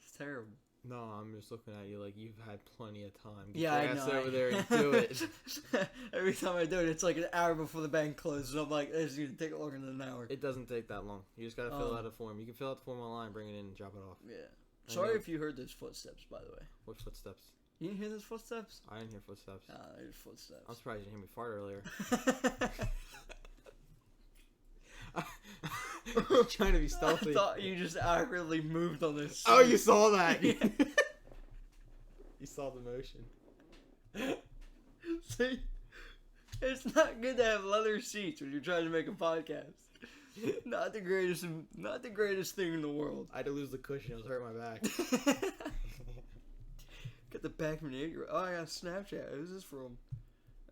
It's terrible. No, I'm just looking at you like you've had plenty of time. Get Yeah, your I ass know. over there and do it. Every time I do it, it's like an hour before the bank closes. I'm like, this is going to take longer than an hour. It doesn't take that long. You just gotta fill out a form. You can fill out the form online, bring it in, and drop it off. Yeah. I Sorry know. if you heard those footsteps, by the way. What footsteps? You didn't hear those footsteps? I didn't hear footsteps. Ah, there's footsteps. I'm surprised you didn't hear me fart earlier. Trying to be stealthy. I thought you just awkwardly moved on this. Oh, you saw that. Yeah. You saw the motion. See, it's not good to have leather seats when you're trying to make a podcast. Not the greatest thing in the world. I had to lose the cushion. It was hurting my back. Get the back from the 8-year-old. Oh, I got Snapchat. Who's this from?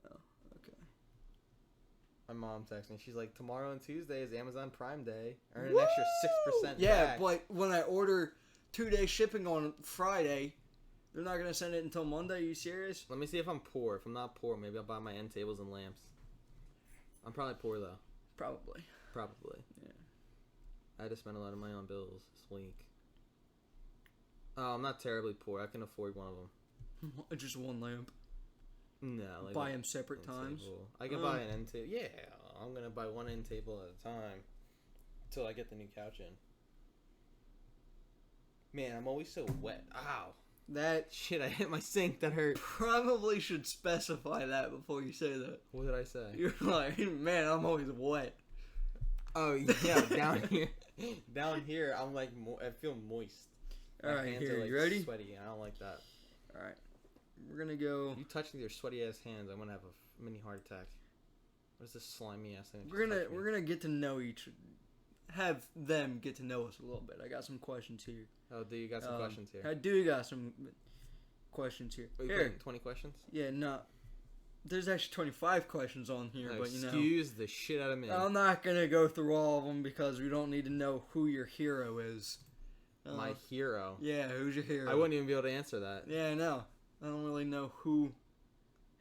Oh, okay. My mom texted me. She's like, tomorrow and Tuesday is Amazon Prime Day. Earn an extra 6% Yeah, back. but when I order 2-day shipping on Friday, they're not gonna send it until Monday. Are you serious? Let me see if I'm poor. If I'm not poor, maybe I'll buy my end tables and lamps. I'm probably poor, though. Probably. Probably. Yeah. I had to spend a lot of money on bills this week. Oh, I'm not terribly poor. I can afford one of them. Just one lamp. No. Like Buy them separate times. Table. I can buy an end table. Yeah, I'm going to buy one end table at a time. Until I get the new couch in. Man, I'm always so wet. Ow. That Shit, I hit my sink. That hurt. probably should specify that before you say that. What did I say? You're like, man, I'm always wet. Oh, yeah, down here, I'm like, I feel moist. My All right, hands here, are, like, you ready? sweaty. I don't like that. All right, we're gonna go. You touch your sweaty ass hands, I'm gonna have a mini heart attack. What is this slimy ass thing? We're gonna get to know have them get to know us a little bit. I got some questions here. Oh, do you got some questions here? I do got some. questions here. Are you Here. putting 20 questions? Yeah, no. There's actually 25 questions on here, No, but you know. excuse the shit out of me. I'm not going to go through all of them because we don't need to know who your hero is. My hero. Yeah, who's your hero? I wouldn't even be able to answer that. Yeah, I know. I don't really know who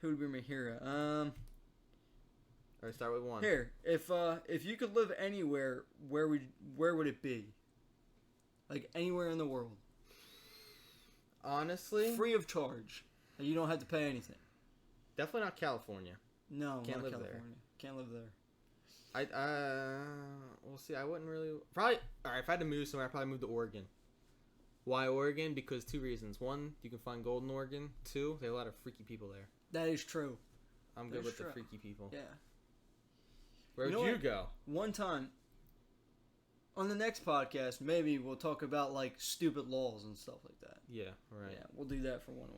would be my hero. All right, start with one. Here, if you could live anywhere, where would it be? Like anywhere in the world, Honestly, free of charge. You don't have to pay anything. definitely not California. No, Can't not live there. California. Can't live there. We'll see. I wouldn't really probably. All right, if I had to move somewhere, I'd probably move to Oregon. Why Oregon? Because two reasons. One, you can find gold in Oregon. Two, there are a lot of freaky people there. That is true. I'm good That's with true. the freaky people. Yeah. Where would You know you what? go? One time, on the next podcast, maybe we'll talk about like stupid laws and stuff like that. Yeah, right. Yeah, we'll do that for one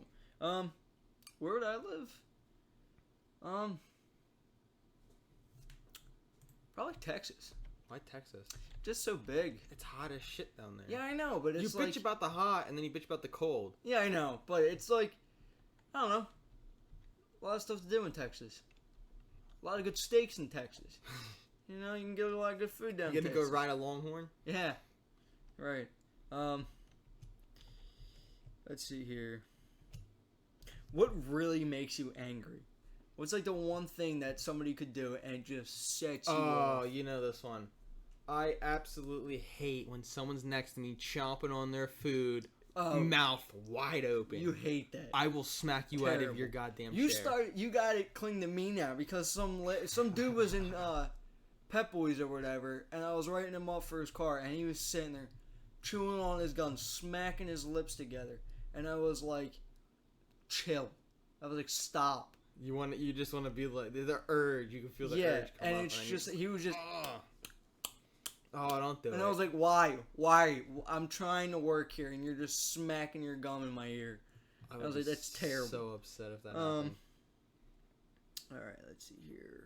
of them. Where would I live? Probably Texas. Why Texas? Just so big. It's hot as shit down there. Yeah, I know, but You it's bitch like about the hot, and then you bitch about the cold. yeah, I know, but it's like I don't know. A lot of stuff to do in Texas. A lot of good steaks in Texas. You know, you can get a lot of good food down You in gonna go Texas. ride a Longhorn? Yeah. Right. Let's see here. What really makes you angry? What's like the one thing that somebody could do and it just sets you Oh, off? you know this one. I absolutely hate when someone's next to me chomping on their food, mouth wide open. You hate that. I will smack you out of Terrible. your goddamn You chair. You got it cling to me now because some dude was in Pep Boys or whatever, and I was writing him up for his car, and he was sitting there chewing on his gun, smacking his lips together, and I was like, chill. I was like, stop. You just want to be like the urge. You can feel the Yeah, urge come and up. it's just he was just, Oh, don't do it. and I was like, why? I'm trying to work here, and you're just smacking your gum in my ear. I was like, be that's terrible. So upset if that happened. All right, let's see here.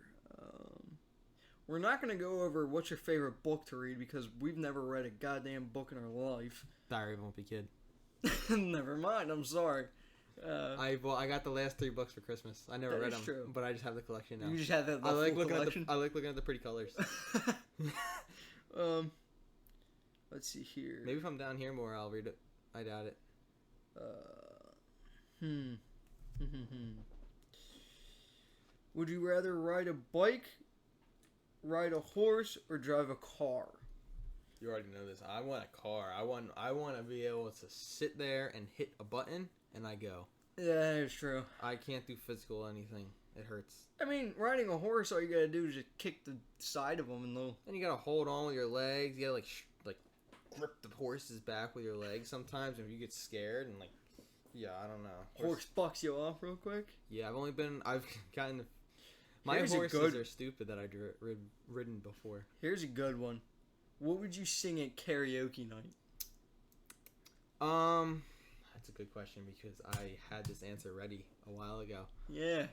We're not going to go over what's your favorite book to read because we've never read a goddamn book in our life. Diary of a Wimpy Kid. Never mind, I'm sorry. I got the last 3 books for Christmas. I never That read is them, true. but I just have the collection now. You just have that I like full looking collection? I like looking at the pretty colors. Let's see here. Maybe if I'm down here more, I'll read it. I doubt it. Would you rather ride a bike, ride a horse, or drive a car? You already know this. I want a car. I want to be able to sit there and hit a button and I go. Yeah, that is true. I can't do physical anything. It hurts. I mean, riding a horse, all you gotta do is just kick the side of them and they'll... And you gotta hold on with your legs. You gotta like grip the horse's back with your legs sometimes if you get scared and like, yeah, I don't know. Horse bucks you off real quick. Yeah, I've gotten. My Here's a horses good- are stupid that I've ridden before. Here's a good one. What would you sing at karaoke night? That's a good question because I had this answer ready a while ago. Yeah.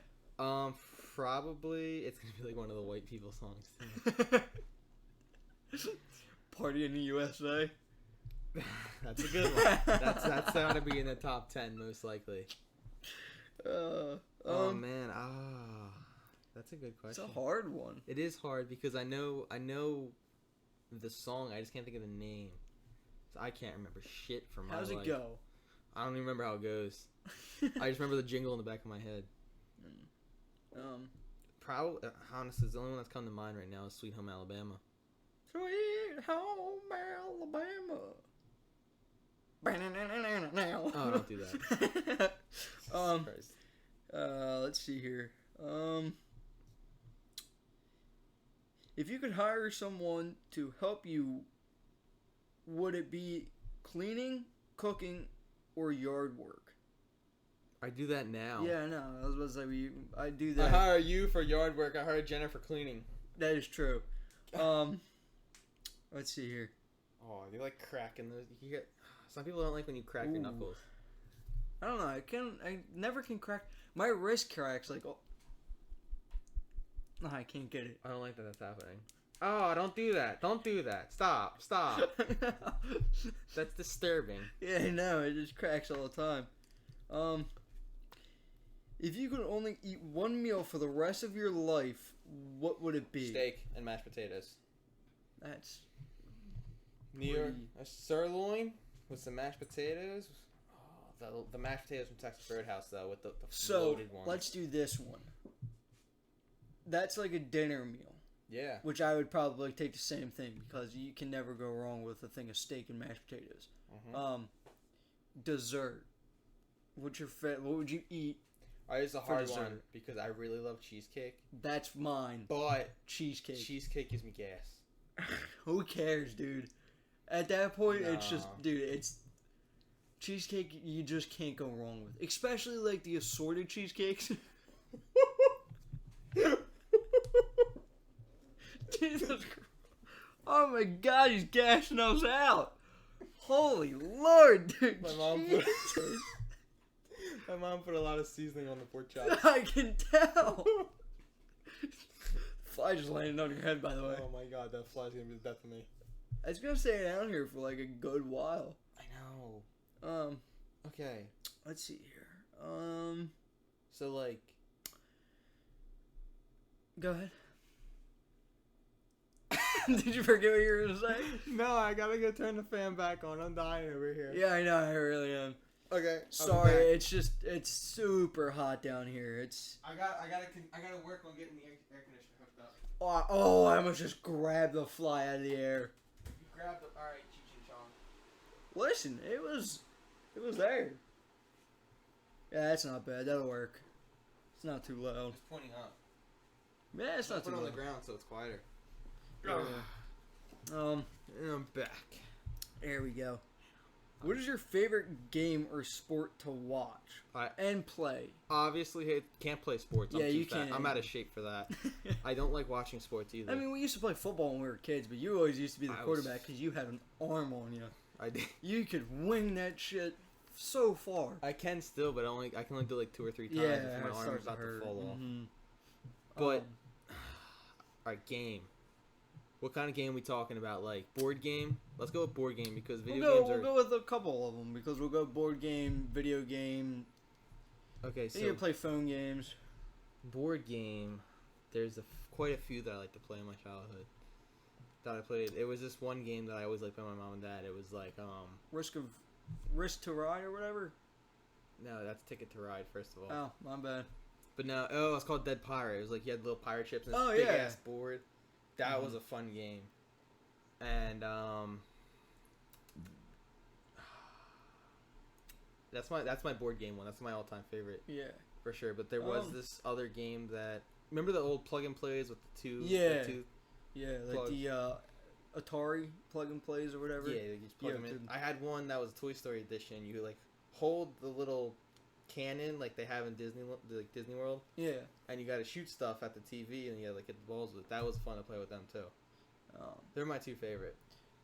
Probably it's gonna be like one of the white people songs. Party in the USA. That's a good one. That's gotta be in the top 10 most likely. Oh man, that's a good It's question. a hard one. It is hard because I know the song. I just can't think of the name. So I can't remember shit from my How's life. it go? I don't even remember how it goes. I just remember the jingle in the back of my head. Probably, honestly, the only one that's come to mind right now is Sweet Home Alabama. Sweet Home Alabama. Oh, don't do that. Christ. Let's see here. If you could hire someone to help you, would it be cleaning, cooking, or yard work? I do that now. Yeah, I know. I was about to say I do I that. hire you for yard work. I hire Jenna for cleaning. That is true. Let's see here. Oh, you like cracking those? You get. Some people don't like when you crack your Ooh. knuckles. I don't know. I never can crack. My wrist cracks like. Oh. No, I can't get it. I don't like that that's happening. Oh, don't do that. Don't do that. Stop. Stop. That's disturbing. Yeah, I know. It just cracks all the time. If you could only eat one meal for the rest of your life, what would it be? Steak and mashed potatoes. That's New York, a sirloin with some mashed potatoes. Oh, the mashed potatoes from Texas Roadhouse though, with the loaded ones. Let's do this one. That's like a dinner meal. Yeah. Which I would probably take the same thing because you can never go wrong with a thing of steak and mashed potatoes. Mm-hmm. Dessert. What would you eat? Alright, it's a hard dessert? one because I really love cheesecake. That's mine. But Cheesecake. cheesecake gives me gas. Who cares, dude? At that point, it's No. just, dude, it's cheesecake. You just can't go wrong with, especially like the assorted cheesecakes. Jesus Christ. Oh my God, he's gashing us out. Holy Lord, dude. My mom Jesus. My mom put a lot of seasoning on the pork chops. I can tell. Fly just landed on your head, by the way. Oh my God, that fly's gonna be the death of me. It's gonna stay down here for like a good while. I know. Okay. Let's see here. So like, Go ahead. Did you forget what you were gonna say? no, I gotta go turn the fan back on. I'm dying over here. Yeah, I know. I really am. Okay. Sorry, it's super hot down here. I gotta work on getting the air conditioner hooked up. Oh, I almost just grabbed the fly out of the air. You grabbed the. All right, Cheech and Chong. Listen, it was there. Yeah, that's not bad. That'll work. It's not too loud. It's pointing up. Yeah, it's not Put too it on the loud. ground so it's quieter. Yeah. And I'm back. There we go. What is your favorite game or sport to watch and play? Obviously, can't play sports. I'm Yeah, too you fat. can't. I'm out of shape for that. I don't like watching sports either. I mean, we used to play football when we were kids, but you always used to be the I was- quarterback because you had an arm on you. I did. You could wing that shit so far. I can still, but I can only do like 2 or 3 times Yeah, before my it arm's starts about to hurt. to fall off. Mhm. But alright, game. What kind of game are we talking about? Like board game? Let's go with board game because video games are. We'll go with a couple of them because we'll go board game, video game. Okay, You so can play phone games. board game. There's quite a few that I like to play in my childhood. That I played. It was this one game that I always liked by my mom and dad. It was like Risk to Ride or whatever. no, that's Ticket to Ride first of all. Oh, my bad. But no, it's called Dead Pirate. It was like you had little pirate ships and this Oh, big yeah. ass board. That was a fun game. And that's my board game one. That's my all time favorite Yeah. for sure. But there was this other game that remember the old plug and plays with the two Yeah. the two, Yeah, like Plugs. the Atari plug and plays or whatever. yeah, you just plug Yeah, them in. dude. I had one that was Toy Story edition. You like hold the little cannon like they have in Disney World, Yeah. and you got to shoot stuff at the TV and you got to like get the balls with. That was fun to play with them too. They're my two favorite.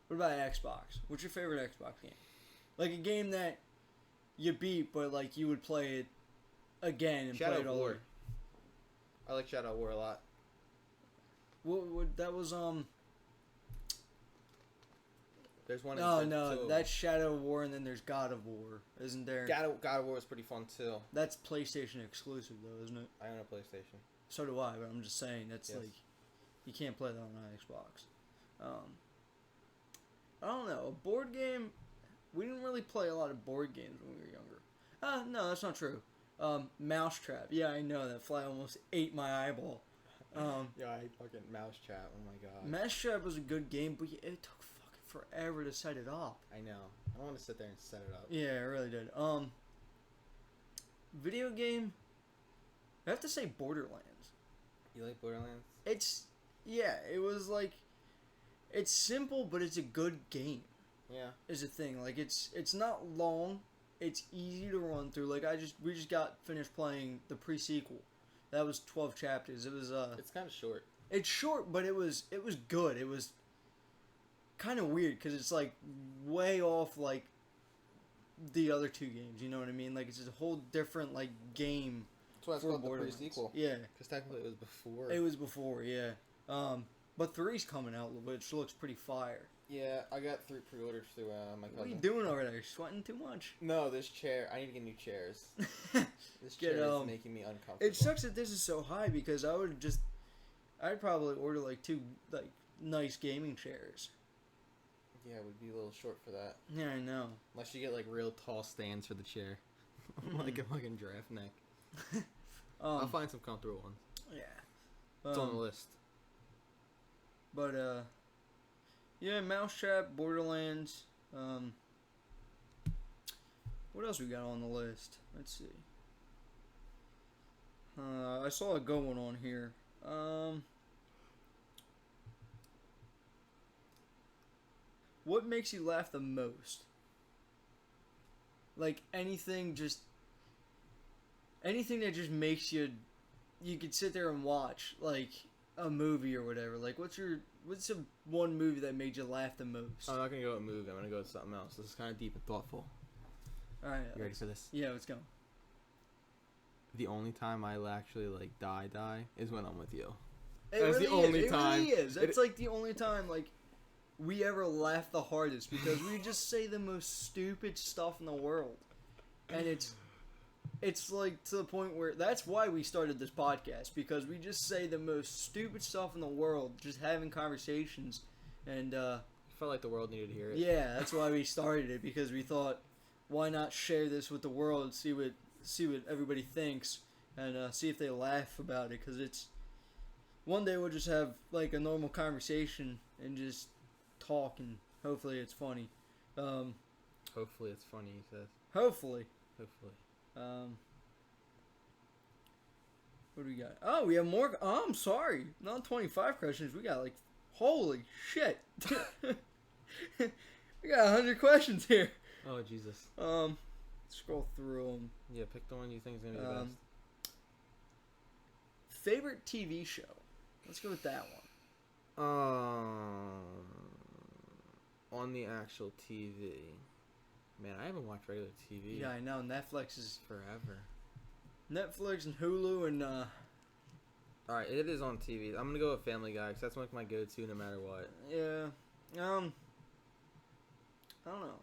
What about Xbox? What's your favorite Xbox game? Like a game that you beat, but like you would play it again and play Shadow it all War. over. I like Shadow War a lot. What that was There's one. No, two no, of them. that's Shadow War, and then there's God of War, isn't there? God of War is pretty fun too. That's PlayStation exclusive though, isn't it? I own a PlayStation. So do I, but I'm just saying that's Yes. like you can't play that on an Xbox. I don't know. A board game. We didn't really play a lot of board games when we were younger. No, that's not true. Mousetrap. Yeah, I know that fly almost ate my eyeball. Yeah, I fucking Mousetrap. Oh my god. Mousetrap was a good game, but it took fucking forever to set it up. I know. I don't want to sit there and set it up. Yeah, it really did. Video game. I have to say Borderlands. You like Borderlands? It was like, it's simple, but it's a good game. Yeah. Is a thing. Like it's not long. It's easy to run through. Like we just got finished playing the pre-sequel. That was 12 chapters. It was It's kind of short. It's short, but it was good. It was kind of weird because it's like way off like the other two games. You know what I mean? Like it's just a whole different like game. That's why it's for called the Borderlands. pre-sequel. Yeah. Because technically it was before. It was before, yeah. But 3's coming out, which looks pretty fire. Yeah, I got 3 pre-orders through my cousin. What are you doing over there? Sweating too much? No, this chair. I need to get new chairs. This Get, chair is making me uncomfortable. It sucks that this is so high because I'd probably order like 2 like nice gaming chairs. Yeah, we'd be a little short for that. Yeah, I know. Unless you get like real tall stands for the chair. Like a fucking giraffe neck. I'll find some comfortable ones. Yeah. It's on the list. But yeah, Mousetrap, Borderlands. What else we got on the list? Let's see. I saw a good one on here. What makes you laugh the most? Like anything that just makes you could sit there and watch like a movie or whatever. Like what's the one movie that made you laugh the most? I'm not gonna go with movie. I'm gonna go with something else. This is kind of deep and thoughtful. All right. You ready for this? Yeah, let's go. The only time I actually like die is when I'm with you. That's the only It time. really is. That's like the only time like we ever laugh the hardest because we just say the most stupid stuff in the world, and it's like to the point where that's why we started this podcast, because we just say the most stupid stuff in the world, just having conversations, and I felt like the world needed to hear it. yeah, that's why we started it, because we thought, why not share this with the world, see what everybody thinks, and see if they laugh about it, because it's one day we'll just have like a normal conversation and just talk, and hopefully it's funny. Hopefully it's funny, he says. Hopefully. What do we got? Oh, we have more. Oh, I'm sorry. Not 25 questions. We got like, holy shit. We got 100 questions here. Oh, Jesus. Scroll through them. Yeah, pick the one you think is going to be the best. Favorite TV show? Let's go with that one. On the actual TV. Man, I haven't watched regular TV. Yeah, I know. Netflix is forever. Netflix and Hulu and Alright, it is on TV. I'm gonna go with Family Guy because that's like my go-to no matter what. yeah. I don't know.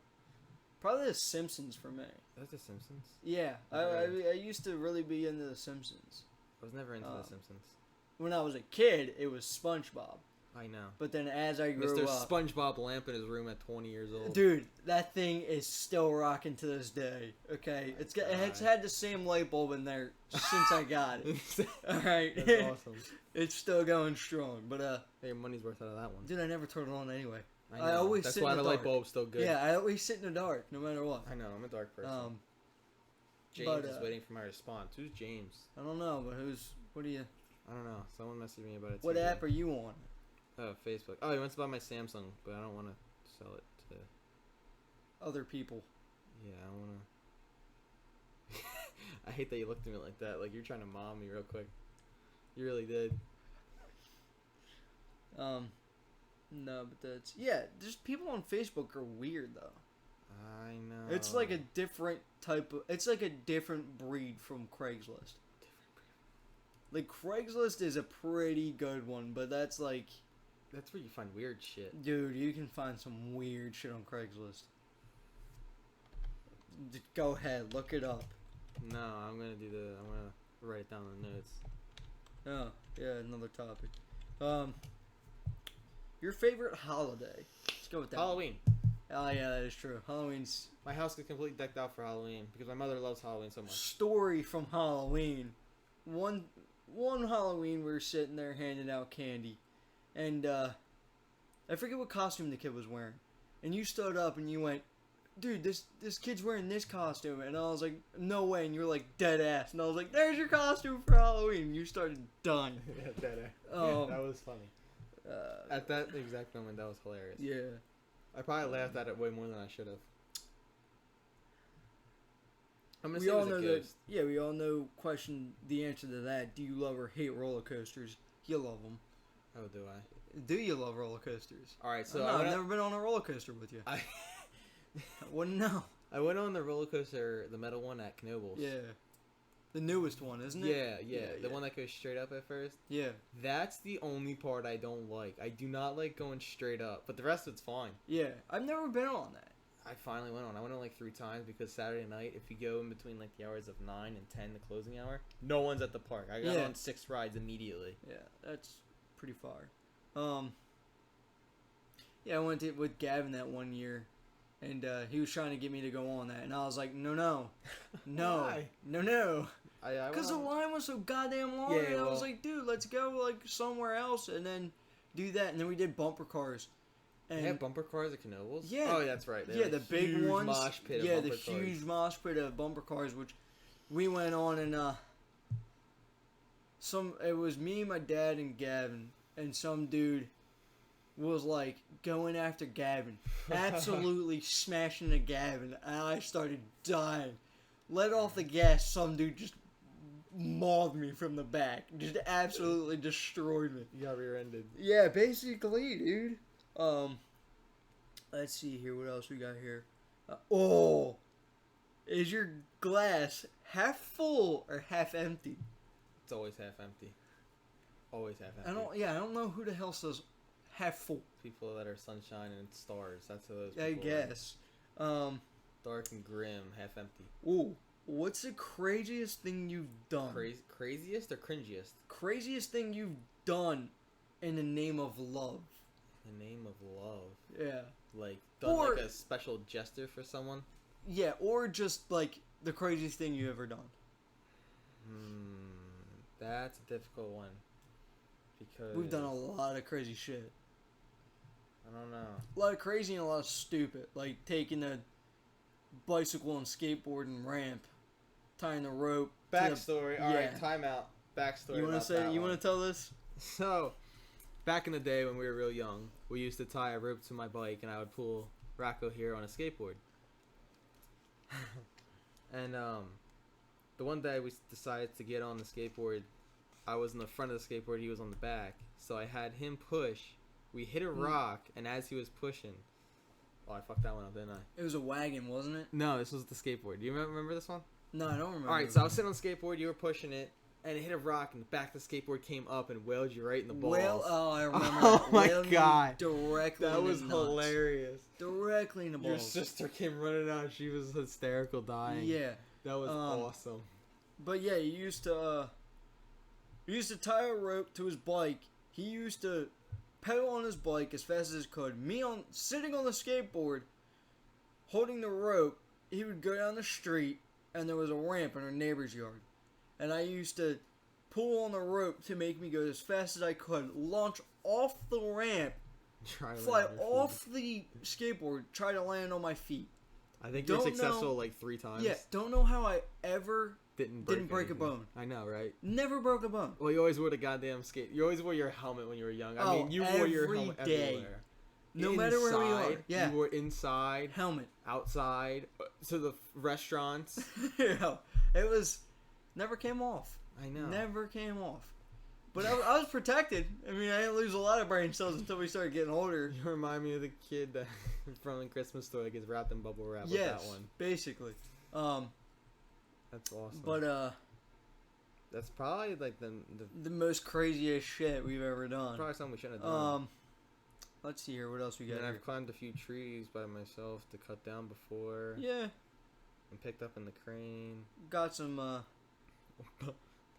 Probably The Simpsons for me. That's The Simpsons? Yeah, I used to really be into The Simpsons. I was never into The Simpsons. When I was a kid, it was SpongeBob. I know. But then as I grew Mr. up... SpongeBob lamp in his room at 20 years old. Dude, that thing is still rocking to this day. Okay? It's had the same light bulb in there since I got it. Alright? That's awesome. It's still going strong. But, hey, your money's worth out of that one. dude, I never turn it on anyway. I know. I always That's sit why in the the light dark. bulb's still good. Yeah, I always sit in the dark, no matter what. I know, I'm a dark person. James but, is waiting for my response. Who's James? I don't know, but what do you... I don't know. Someone messaged me about it. What app are you on? Oh, Facebook. Oh, he wants to buy my Samsung, but I don't want to sell it to other people. Yeah, I want to. I hate that you looked at me like that. Like you're trying to mom me real quick. You really did. No, but that's just people on Facebook are weird though. I know. It's like a different type of. It's like a different breed from Craigslist. Like Craigslist is a pretty good one, but that's like. That's where you find weird shit. Dude, you can find some weird shit on Craigslist. Go ahead, look it up. No, I'm gonna write it down in the notes. Oh, yeah, another topic. Your favorite holiday? Let's go with that. Halloween. Oh yeah, that is true. Halloween's. My house is completely decked out for Halloween because my mother loves Halloween so much. Story from Halloween. One Halloween we were sitting there handing out candy, and I forget what costume the kid was wearing, and you stood up and you went, dude, this kid's wearing this costume, and I was like, no way, and you were like, dead ass, and I was like, there's your costume for Halloween, and you started dying. Yeah, dead ass. That was funny. At that exact moment, that was hilarious. Yeah. I probably laughed at it way more than I should have. I'm gonna We say it all was a know ghost. that. Yeah, we all know. The answer to that. Do you love or hate roller coasters? You love them. Oh, do I? Do you love roller coasters? All right, so I've never been on a roller coaster with you. I wouldn't know. I went on the roller coaster, the metal one at Knoebels. Yeah. The newest one, isn't it? Yeah. The one that goes straight up at first. Yeah. That's the only part I don't like. I do not like going straight up, but the rest of it's fine. Yeah. I've never been on that. I finally went on. I went on like 3 times because Saturday night, if you go in between like the hours of 9 and 10, the closing hour, no one's at the park. I got on 6 rides immediately. Yeah, that's pretty far. Yeah, I went with Gavin that one year, and he was trying to get me to go on that, and I was like, no, Why? no. I Because the line was so goddamn long, Yeah, and I was well- like, dude, let's go like somewhere else, and then do that, and then we did bumper cars. They And have bumper cars at Knoebels? Yeah. Oh, that's right. They yeah, have the a big huge ones. mosh pit of yeah, the bumper cars. huge mosh pit of bumper cars, which we went on, and it was me, my dad, and Gavin, and some dude was like going after Gavin, absolutely smashing the Gavin, and I started dying. Let off the gas, some dude just mauled me from the back, just absolutely destroyed me. You got rear-ended. Yeah, basically, dude. Let's see here. What else we got here? Is your glass half full or half empty? It's always half empty. Always half empty. I don't know who the hell says half full. People that are sunshine and stars. That's who those people I are. guess. Dark and grim, half empty. Ooh, what's the craziest thing you've done? Craziest or cringiest? Craziest thing you've done in the name of love. The name of love. Yeah. Like, done Or- like a special gesture for someone? Yeah, or just like the craziest thing you ever done. That's a difficult one. Because... We've done a lot of crazy shit. I don't know. A lot of crazy and a lot of stupid. Like taking a bicycle and skateboard and ramp, tying the rope. to the- Backstory. All right, Yeah. timeout. Backstory. You want to about say? that You one. want to tell this? So, back in the day when we were real young, we used to tie a rope to my bike, and I would pull Rocco here on a skateboard. And the one day we decided to get on the skateboard. I was in the front of the skateboard, he was on the back. So I had him push. We hit a rock, and as he was pushing, oh, I fucked that one up, didn't I? It was a wagon, wasn't it? No, this was the skateboard. Do you remember this one? No, I don't remember. All right, so I was sitting on the skateboard, you were pushing it, and it hit a rock, and the back of the skateboard came up and wailed you right in the balls. Well, oh, I remember. Oh that. my Wailed me God. Directly. That in the was nuts. hilarious. Directly in the Your balls. sister came running out. She was hysterical, dying. Yeah, That was awesome. but yeah, you used to tie a rope to his bike. He used to pedal on his bike as fast as he could. Me sitting on the skateboard, holding the rope. He would go down the street, and there was a ramp in our neighbor's yard, and I used to pull on the rope to make me go as fast as I could, launch off the ramp, Try to fly land on your off feet. the skateboard, try to land on my feet. I think you were don't successful know- like 3 times. Yeah, don't know how I ever Didn't break a anything. bone. I know, right? never broke a bone. Well, you always wore the goddamn skate. You always wore your helmet when you were young. I Oh, mean, you wore your every helmet day. everywhere. No matter where we Inside, are. Yeah. You were inside, Helmet. outside, to the restaurants. Yeah, it was never came off. I know. Never came off. But I was protected. I mean, I didn't lose a lot of brain cells until we started getting older. You remind me of the kid that from the Christmas Story that gets wrapped in bubble wrap with Yes, that one. basically. That's awesome. But that's probably like the the most craziest shit we've ever done. probably something we shouldn't have done. Let's see here. What else we got? And Here? I've climbed a few trees by myself to cut down before. Yeah, And picked up in the crane. got some.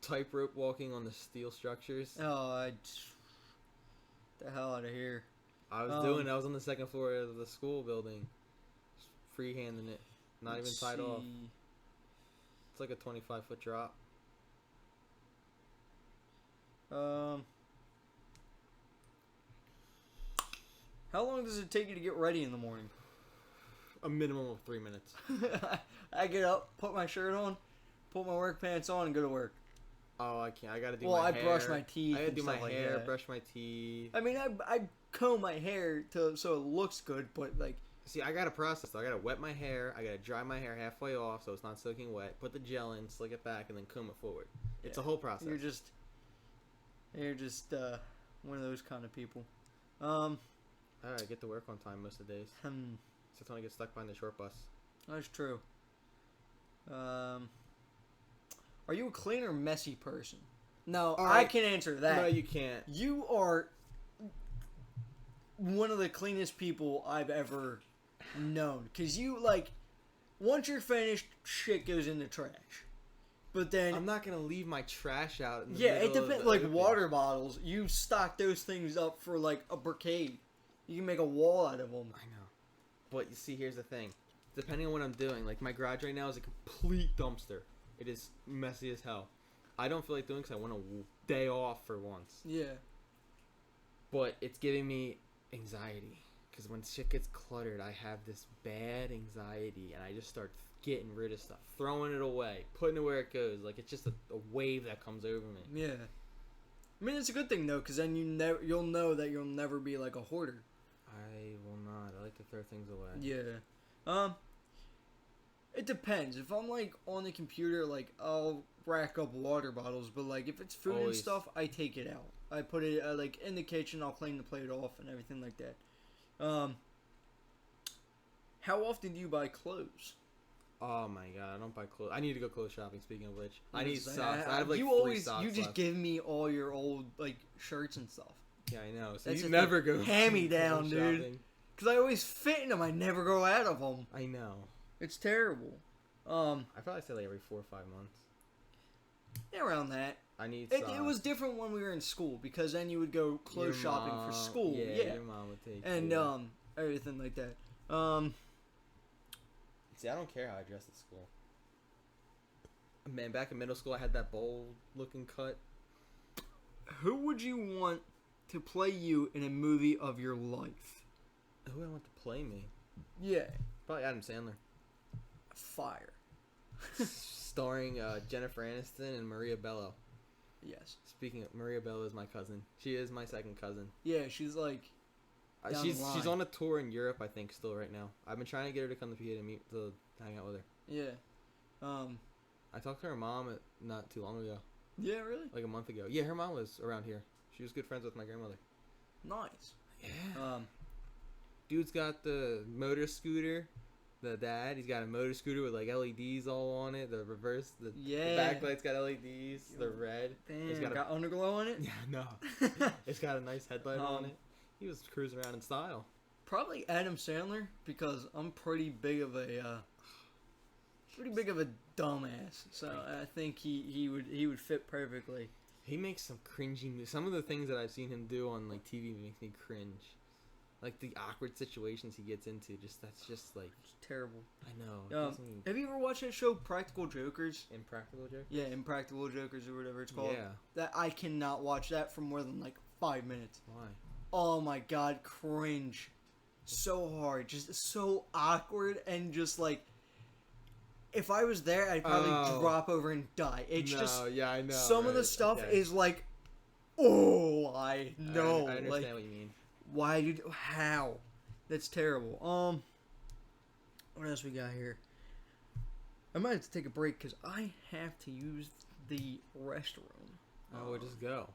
Tightrope walking on the steel structures. The hell out of here. I was doing. I was on the second floor of the school building, just freehanding it, not even Let's tied off. see. It's like a 25-foot drop. How long does it take you to get ready in the morning? A minimum of 3 minutes. I get up, put my shirt on, put my work pants on, and go to work. Oh, I can't. I gotta do Well, my I hair. brush my teeth I gotta and do my stuff like hair, that. brush my teeth. I mean, I comb my hair so it looks good, but like, See, I gotta process. I gotta wet my hair. I gotta dry my hair halfway off so it's not soaking wet. Put the gel in, slick it back, and then comb it forward. It's a whole process. you're just one of those kind of people. I get to work on time most of the days. Hmm, Except when I get stuck behind the short bus. that's true. Are Are you a clean or messy person? No, All I right. can answer that. No, you can't. You are one of the cleanest people I've ever known. Because you, like, once you're finished, shit goes in the trash. But then, I'm not gonna leave my trash out. In the yeah, it middle of depends. the Like, open. water bottles, you stock those things up for, like, a brigade. You can make a wall out of them. I know. But you see, here's the thing. Depending on what I'm doing, like my garage right now is a complete dumpster. It is messy as hell. I don't feel like doing because I want a day off for once. Yeah. But it's giving me anxiety. Because when shit gets cluttered, I have this bad anxiety. And I just start getting rid of stuff. Throwing it away. Putting it where it goes. Like, it's just a wave that comes over me. Yeah. I mean, it's a good thing, though, because then you'll know that you'll never be, like, a hoarder. I will not. I like to throw things away. Yeah. It depends. If I'm, like, on the computer, like, I'll rack up water bottles, but, like, if it's food and Always. stuff, I take it out. I put it, like, in the kitchen, I'll clean the plate off and everything like that. How often do you buy clothes? Oh my god, I don't buy clothes. I need to go clothes shopping, speaking of which. I need socks. I have, like, you 3 always, socks you just left. give me all your old, like, shirts and stuff. Yeah, I know. So That's you the never thing. go Hand-me-down, clothes dude. shopping. Because I always fit in them. I never go out of them. I know. It's terrible. I probably say like every 4 or 5 months. Yeah, around that. I need It socks. was different when we were in school because then you would go clothes Your shopping mom- for school. Yeah, Yeah. your mom would take And you. everything like that. See, I don't care how I dress at school. Man, back in middle school, I had that bowl-looking cut. Who would you want to play you in a movie of your life? Who would I want to play me? Yeah. Probably Adam Sandler. Fire. Starring Jennifer Aniston and Maria Bello. Yes. Speaking of, Maria Bello is my cousin. She is my second cousin. Yeah, she's like down She's the line. she's on a tour in Europe, I think, still right now. I've been trying to get her to come to PA to hang out with her. yeah. I talked to her mom not too long ago, Yeah, really? like a month ago. Yeah, her mom was around here. She was good friends with my grandmother. Nice. Yeah. Dude's got the motor scooter. The dad, he's got a motor scooter with like LEDs all on it. The reverse, the Yeah. backlight's got LEDs. They're red. Damn, It's got got underglow on it? Yeah, no. It's got a nice headlight on Um, it. He was cruising around in style. Probably Adam Sandler because I'm pretty big of a dumbass. So I think he would fit perfectly. He makes some cringy moves. Some of the things that I've seen him do on like TV makes me cringe. Like the awkward situations he gets into, that's just like It's terrible. I know. It makes me Have you ever watched that show Practical Jokers? impractical joke. Yeah, Impractical Jokers or whatever it's called. Yeah. That I cannot watch that for more than like 5 minutes. Why? Oh my god, cringe. So hard, just so awkward and just like if I was there I'd probably Oh. drop over and die. It's just yeah, I know. some of the right, stuff okay. is like oh, I know. I understand like what you mean. why you how? That's terrible. What else we got here? I might have to take a break cuz I have to use the restroom. Oh, we'll just go.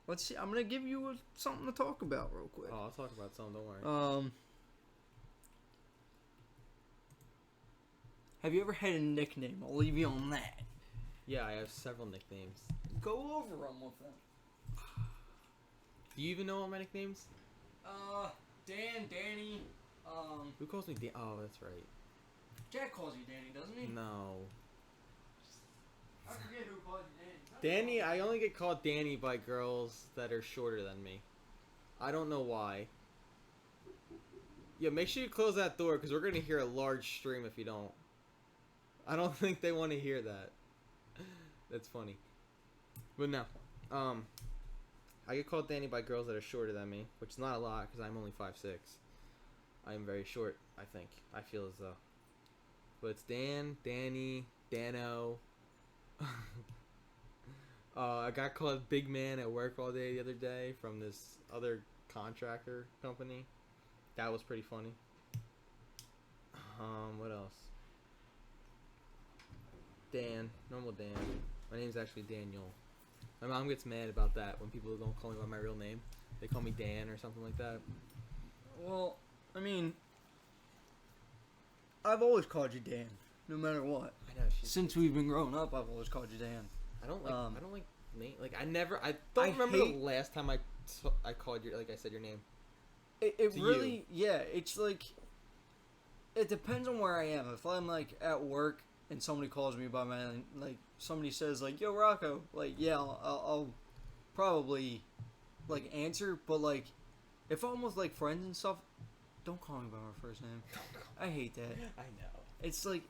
Let's see. I'm going to give you something to talk about real quick. Oh, I'll talk about something. Don't worry. Have you ever had a nickname? I'll leave you on that. Yeah, I have several nicknames. Go over them with them. Do you even know all my nicknames? Dan, Danny, Who calls me Dan? Oh, that's right. Jack calls you Danny, doesn't he? No. I forget who calls you Danny. Danny, I only get called Danny by girls that are shorter than me. I don't know why. Yeah, make sure you close that door because we're going to hear a large stream if you don't. I don't think they want to hear that. That's funny. But no. I get called Danny by girls that are shorter than me, which is not a lot because I'm only 5'6". I am very short, I think. I feel as though. But it's Dan, Danny, Dano. I got called Big Man at work all day the other day from this other contractor company. That was pretty funny. What else? Dan, normal Dan. My name's actually Daniel. My mom gets mad about that when people don't call me by my real name. They call me Dan or something like that. Well, I mean, I've always called you Dan. no matter what. I know. Since we've been growing up, I've always called you Dan. I don't like. Um, I don't like name. Like I never. I don't I remember hate- the last time I called your. Like I said your name. It To really, yeah, it's like, it depends on where I am. If I'm, like, at work and somebody calls me by my, like, somebody says, like, yo, Rocco, like, yeah, I'll probably, like, answer, but, like, if I'm with, like, friends and stuff, don't call me by my first name. I hate that. I know. It's like,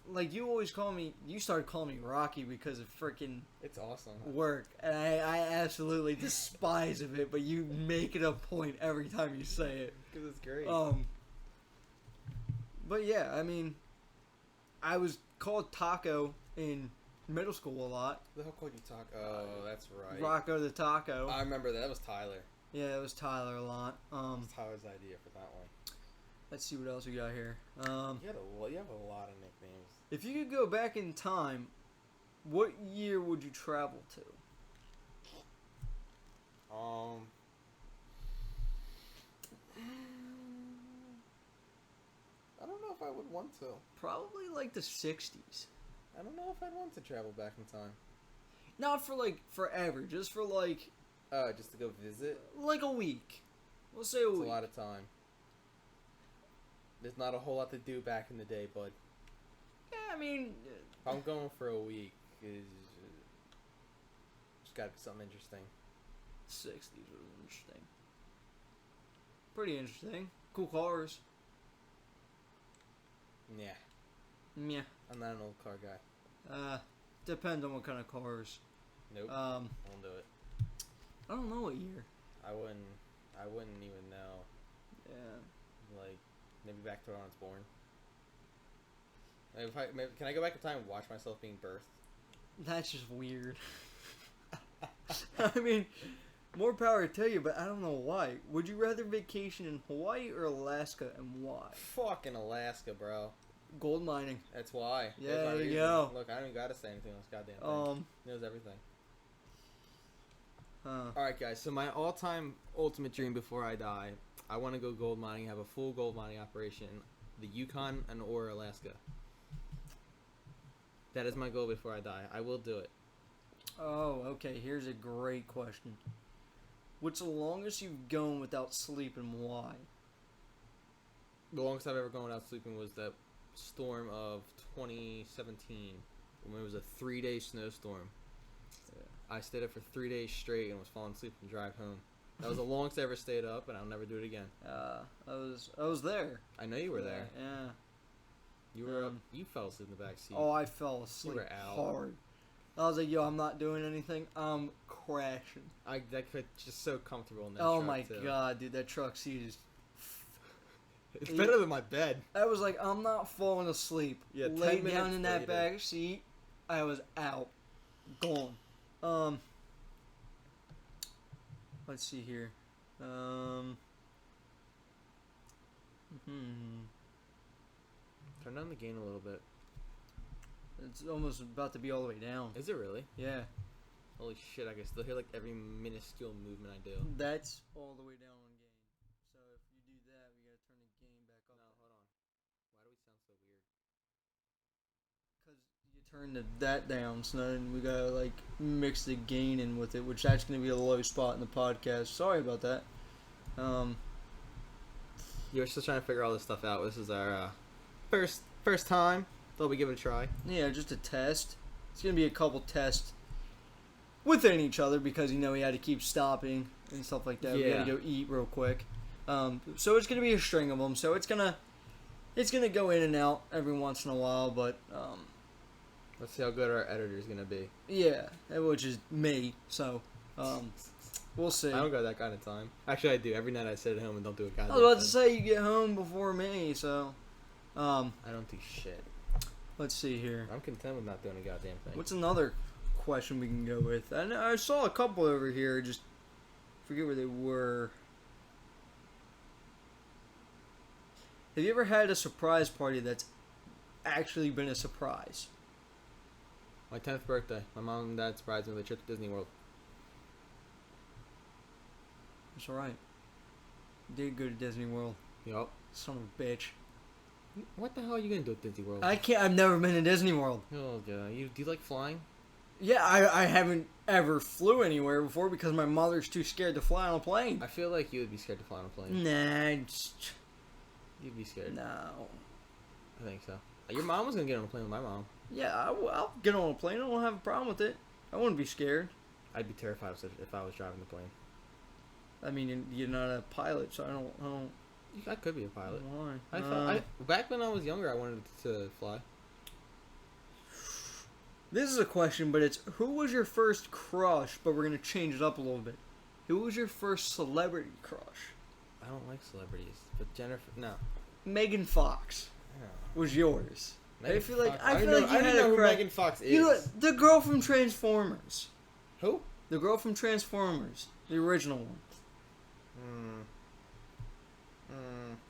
like, you always call me, you started calling me Rocky because of freaking It's awesome. work, and I absolutely despise of it, but you make it a point every time you say it. Because it's great. But yeah, I mean, I was called Taco in middle school a lot. Who the hell called you Talk? Oh, that's right. Rocco the Taco. I remember that. That was Tyler. Yeah, it was Tyler a lot. That was Tyler's idea for that one. Let's see what else we got here. You have a lot of nicknames. If you could go back in time, what year would you travel to? I don't know if I would want to. Probably like the 60s. I don't know if I'd want to travel back in time. Not for like forever, just for like Just to go visit? a week. We'll say a It's a week. lot of time. There's not a whole lot to do back in the day, bud. Yeah, I mean, If I'm going for a week, it's gotta be something interesting. 60s was interesting. Pretty interesting. Cool cars. Yeah, Yeah. I'm not an old car guy. Depends on what kind of cars. Nope, I won't do it. don't know what year. I wouldn't even know. Yeah. Like, maybe back to when I was born. Maybe, can I go back in time and watch myself being birthed? That's just weird. I mean, more power to you, but I don't know why. Would you rather vacation in Hawaii or Alaska, and why? Fucking Alaska, bro. Gold mining. That's why. Yeah, That's my there you reason. go. Look, I don't even gotta say anything else. Goddamn thing. He knows everything. Alright, guys, so my all-time ultimate dream before I die, I want to go gold mining, have a full gold mining operation in the Yukon and or Alaska. That is my goal before I die. I will do it. Oh, okay. Here's a great question. What's the longest you've gone without sleep, and why? The longest I've ever gone without sleeping was that storm of 2017, when it was a 3-day snowstorm. I stayed up for 3 days straight and was falling asleep and drive home. That was the longest I ever stayed up, and I'll never do it again. I was there. I know you were there. Yeah. You were up. You fell asleep in the back seat. Oh, I fell asleep were out. hard. I was like, yo, I'm not doing anything. I'm crashing. That could just so comfortable in that Oh truck, my too. god, dude, that truck seat is. It's better than my bed. I was like, I'm not falling asleep. Yeah, 10 Laid down minutes in that later. back seat, I was out, gone. Let's see here. Turn down the gain a little bit. It's almost about to be all the way down. Is it really? Yeah, Holy shit! I can still hear like every minuscule movement I do. that's all the way down on gain. So if you do that, we gotta turn the gain back up. No, hold on. Why do we sound so weird? Because you turn that down, so then we gotta like mix the gain in with it, which that's gonna be a low spot in the podcast. Sorry about that. You're still trying to figure all this stuff out. This is our first time. Thought we'd give it a try. Yeah, just a test. It's gonna be a couple tests within each other because we had to keep stopping and stuff like that. We Yeah. had to go eat real quick. So it's gonna be a string of them. So it's gonna go in and out every once in a while, but Let's see how good our editor's gonna be. yeah, which is me. So we'll see. I don't got that kind of time. Actually, I do. Every night I sit at home and don't do a goddamn I was about to thing. say you get home before me, so I don't do shit. let's see here. I'm content with not doing a goddamn thing. What's another question we can go with? I saw a couple over here, just forget where they were. Have you ever had a surprise party that's actually been a surprise? My 10th birthday. My mom and dad surprised me with a trip to Disney World. It's alright. Did go to Disney World. Yup. Son of a bitch. What the hell are you gonna do at Disney World? I can't. I've never been to Disney World. Oh god, do you like flying? Yeah, I haven't ever flew anywhere before because my mother's too scared to fly on a plane. I feel like you would be scared to fly on a plane. Nah, You'd be scared. no. I think so. Your mom was gonna get on a plane with my mom. Yeah, I'll get on a plane. I don't have a problem with it. I wouldn't be scared. I'd be terrified if I was driving the plane. I mean, you're not a pilot, so I don't. I could be a pilot. Why? I thought back when I was younger, I wanted to fly. This is a question, but it's who was your first crush? But we're gonna change it up a little bit. Who was your first celebrity crush? I don't like celebrities, but Jennifer. No. Megan Fox was yours. I feel like you I had don't know a who crush. Megan Fox is. You know the girl from Transformers. Who? The girl from Transformers, the original one.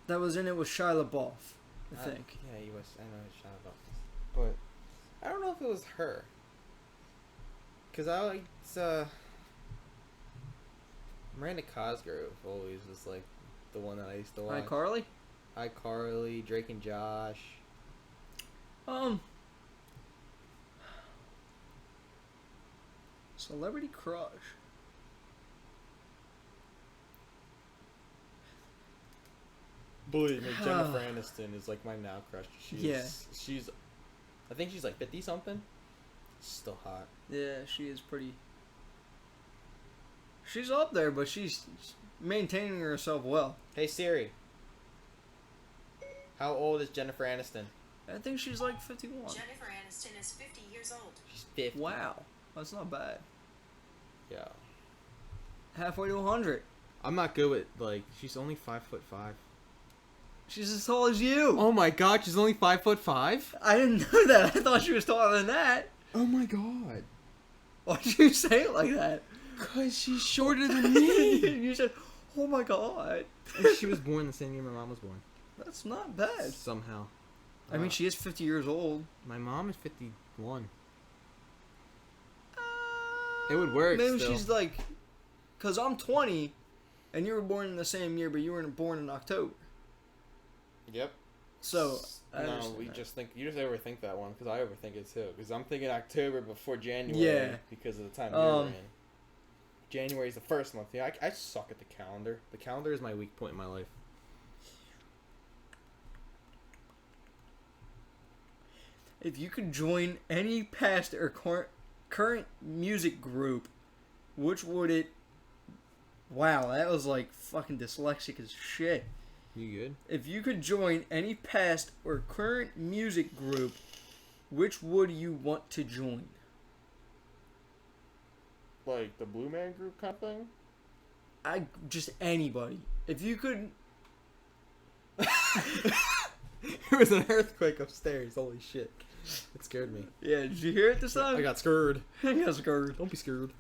That was in it with Shia LaBeouf, I think. Yeah, he was. I know it's Shia LaBeouf, but I don't know if it was her. Cause I liked Miranda Cosgrove. Always was like the one that I used to watch. iCarly? iCarly, Drake and Josh. Celebrity crush. Believe me, Jennifer Aniston is like my now crush. She's, I think she's like 50 something. Still hot. Yeah, she is pretty. She's up there, but she's maintaining herself well. Hey Siri. How old is Jennifer Aniston? I think she's like 51. Jennifer Aniston is 50 years old. She's 50. Wow, that's not bad. Yeah. Halfway to 100. I'm not good with she's only 5'5". She's as tall as you. Oh my god, she's only 5'5". I didn't know that. I thought she was taller than that. Oh my god. Why'd you say it like that? Cause she's shorter than me. You said, "Oh my god." And she was born the same year my mom was born. That's not bad. Somehow. I mean, she is 50 years old. My mom is 51. It would work. Maybe still. she's like, cause I'm 20, and you were born in the same year, but you weren't born in October. Yep. So I no, understand we that. just think you just overthink that one because I overthink it too. Because I'm thinking October before January. Yeah. Because of the time you're in. January is the first month. Yeah, I suck at the calendar. The calendar is my weak point in my life. If you could join any past or current music group, which would it? Wow, that was like fucking dyslexic as shit. You good? If you could join any past or current music group, which would you want to join? Like the Blue Man Group kind of thing? Just anybody. If you could. There was an earthquake upstairs. Holy shit. It scared me. Yeah, did you hear it this time? I got scared. I got scared. Don't be scared.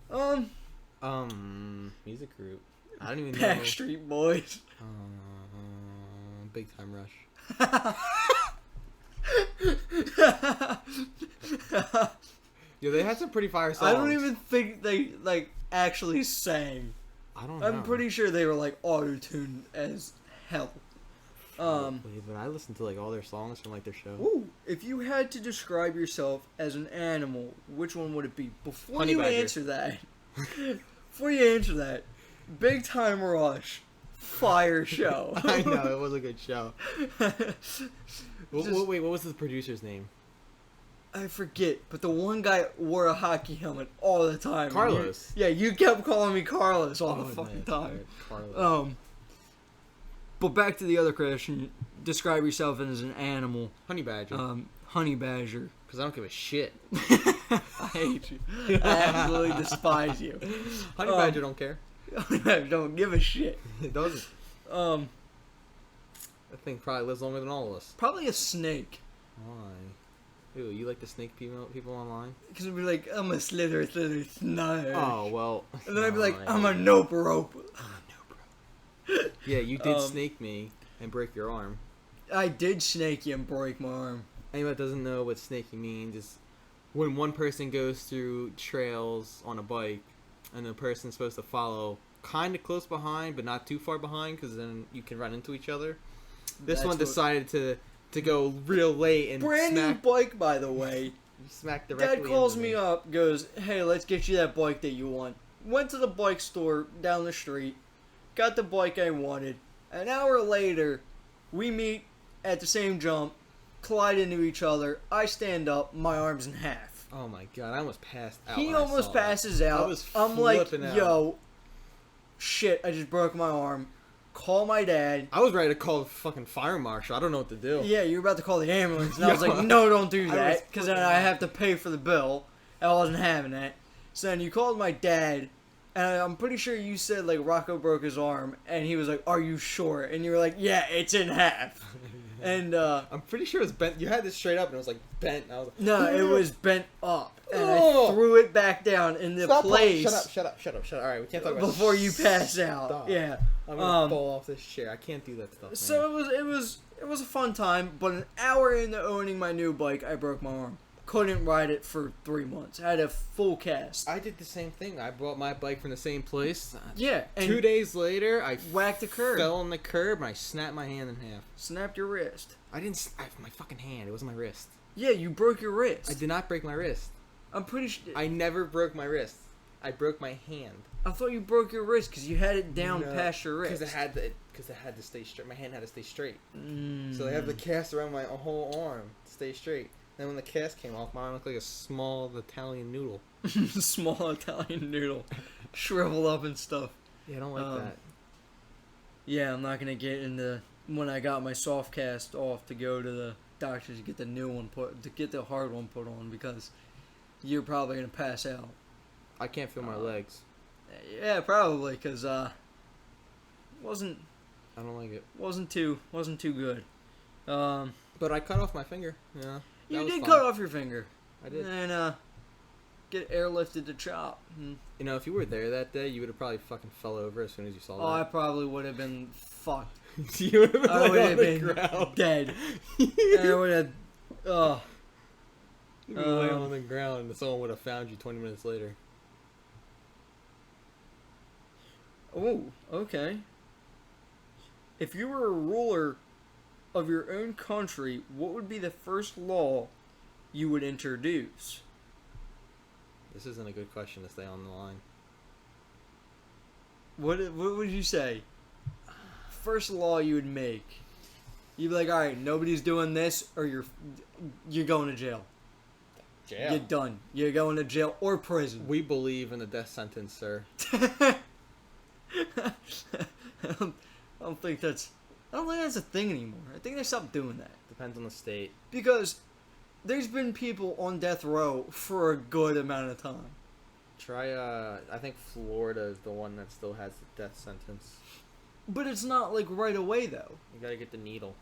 Music group. I don't even know. Backstreet Boys. Big Time Rush. Yeah, they had some pretty fire songs. I don't even think they actually sang. I don't know. I'm pretty sure they were auto-tuned as hell. Probably, but I listened to all their songs from their show. Ooh, if you had to describe yourself as an animal, which one would it be? Before Honey you badger. answer that, Big Time Rush, fire show. I know, it was a good show. Wait, what was the producer's name? I forget, but the one guy wore a hockey helmet all the time. Carlos. You kept calling me Carlos all the Oh, fucking nice. time. Carlos. But back to the other question. Describe yourself as an animal. Honey Badger. Honey badger. Because I don't give a shit. I hate you. I absolutely despise you. Honey Badger don't care. Don't give a shit. It doesn't. Um, That thing probably lives longer than all of us. probably a snake. Why? Ew, you like the snake people online? Because it'd be like, I'm a slither snake. Oh, well. And then I'd be like, no, I'm a nope rope. Yeah, you did Um, snake me and break your arm. I did snake you and break my arm. Anyone that doesn't know what snaking means is when one person goes through trails on a bike and the person's supposed to follow kind of close behind but not too far behind because then you can run into each other. This That's one what- decided to to go real late and Brand new smack, bike, by the way. smack directly. Dad calls into me up, goes, "Hey, let's get you that bike that you want." Went to the bike store down the street, got the bike I wanted. An hour later, we meet at the same jump, collide into each other. I stand up, my arm's in half. Oh my god! I almost passed out. He when I almost saw that. passes out. I was I'm like, flipping out. yo, shit, I just broke my arm. Call my dad. I was ready to call the fucking fire marshal. I don't know what to do. Yeah, you were about to call the ambulance. And I was Yeah. like, no, don't do I was that. Because then freaking I out. have to pay for the bill. I wasn't having that. So then you called my dad. And I'm pretty sure you said, like, Rocco broke his arm. And he was like, are you sure? And you were like, yeah, it's in half. And, I'm pretty sure it was bent. You had this straight up, and it was like bent. And I was like, no, it was bent up. And I Oh. threw it back down in the Stop place Shut up. All right, we can't talk about before you pass out. Stop. Yeah. I'm gonna Um, fall off this chair. I can't do that stuff. Man. So it was a fun time, but an hour into owning my new bike, I broke my arm. Couldn't ride it for 3 months. I had a full cast. I did the same thing. I bought my bike from the same place. Yeah, and 2 days later, I whacked the curb. fell on the curb and I snapped my hand in half. Snapped your wrist. I didn't. My fucking hand. It wasn't my wrist. Yeah, you broke your wrist. I did not break my wrist. I'm pretty sure. I never broke my wrist. I broke my hand. I thought you broke your wrist because you had it down past your wrist. Because it had to stay straight. My hand had to stay straight. Mm. So they have the cast around my whole arm to stay straight. Then when the cast came off, my arm looked like a small Italian noodle. Small Italian noodle, shriveled up and stuff. Yeah, I don't like that. Yeah, I'm not gonna get into when I got my soft cast off to go to the doctors to get the new one to get the hard one put on because you're probably gonna pass out. I can't feel my legs. Yeah, probably because wasn't I don't like it. wasn't too good. But I cut off my finger. Yeah. You that was did fun. cut off your finger. I did. And get airlifted to CHOP. You know, if you were there that day, you would have probably fucking fell over as soon as you saw Oh, I that. probably would have been fucked. You would have been, I like, would on have the been ground. dead. And I would have. You'd be laying on the ground and someone would have found you 20 minutes later. Oh, okay. If you were a ruler of your own country, what would be the first law you would introduce? This isn't a good question to stay on the line. What would you say? First law you would make. You'd be like, all right, nobody's doing this, or you're going to jail. Jail. You're done. You're going to jail or prison. We believe in the death sentence, sir. I don't think that's a thing anymore. I think they stopped doing that Depends on the state. because there's been people on death row for a good amount of time. Try, I think Florida is the one that still has the death sentence. But it's not like right away though. You gotta get the needle.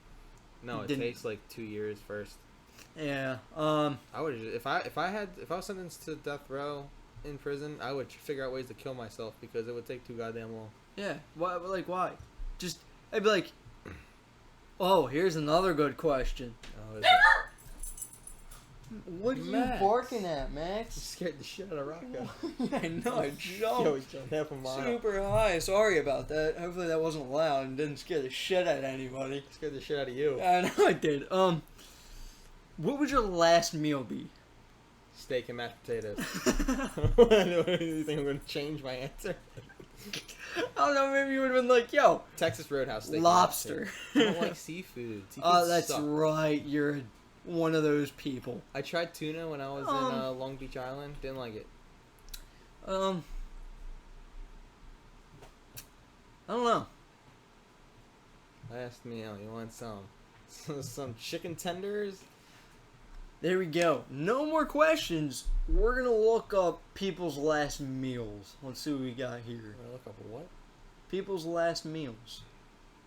No, it Didn't- takes like 2 years first. Yeah. I would if I was sentenced to death row in prison, I would figure out ways to kill myself because it would take too goddamn long. Yeah. Why? Like why? Just I'd be like, oh, here's another good question. Oh, is it? What are Max. you barking at, You Max? scared the shit out of Rocco. I know. I Yo, jumped he jumped half a mile. super high. Sorry about that. Hopefully that wasn't loud and didn't scare the shit out of anybody. Scared the shit out of you. I know I did. What would your last meal be? Steak and mashed potatoes. Do you think I'm gonna change my answer? I don't know. Maybe you would have been like, "Yo, Texas Roadhouse steak. lobster." And mashed potatoes. I don't like seafood. Seafood Oh, that's sucks. right. You're one of those people. I tried tuna when I was in Long Beach Island. Didn't like it. I don't know. Last meal. You want some chicken tenders? There we go. No more questions. We're gonna look up people's last meals. Let's see what we got here. I'm gonna look up what? People's last meals.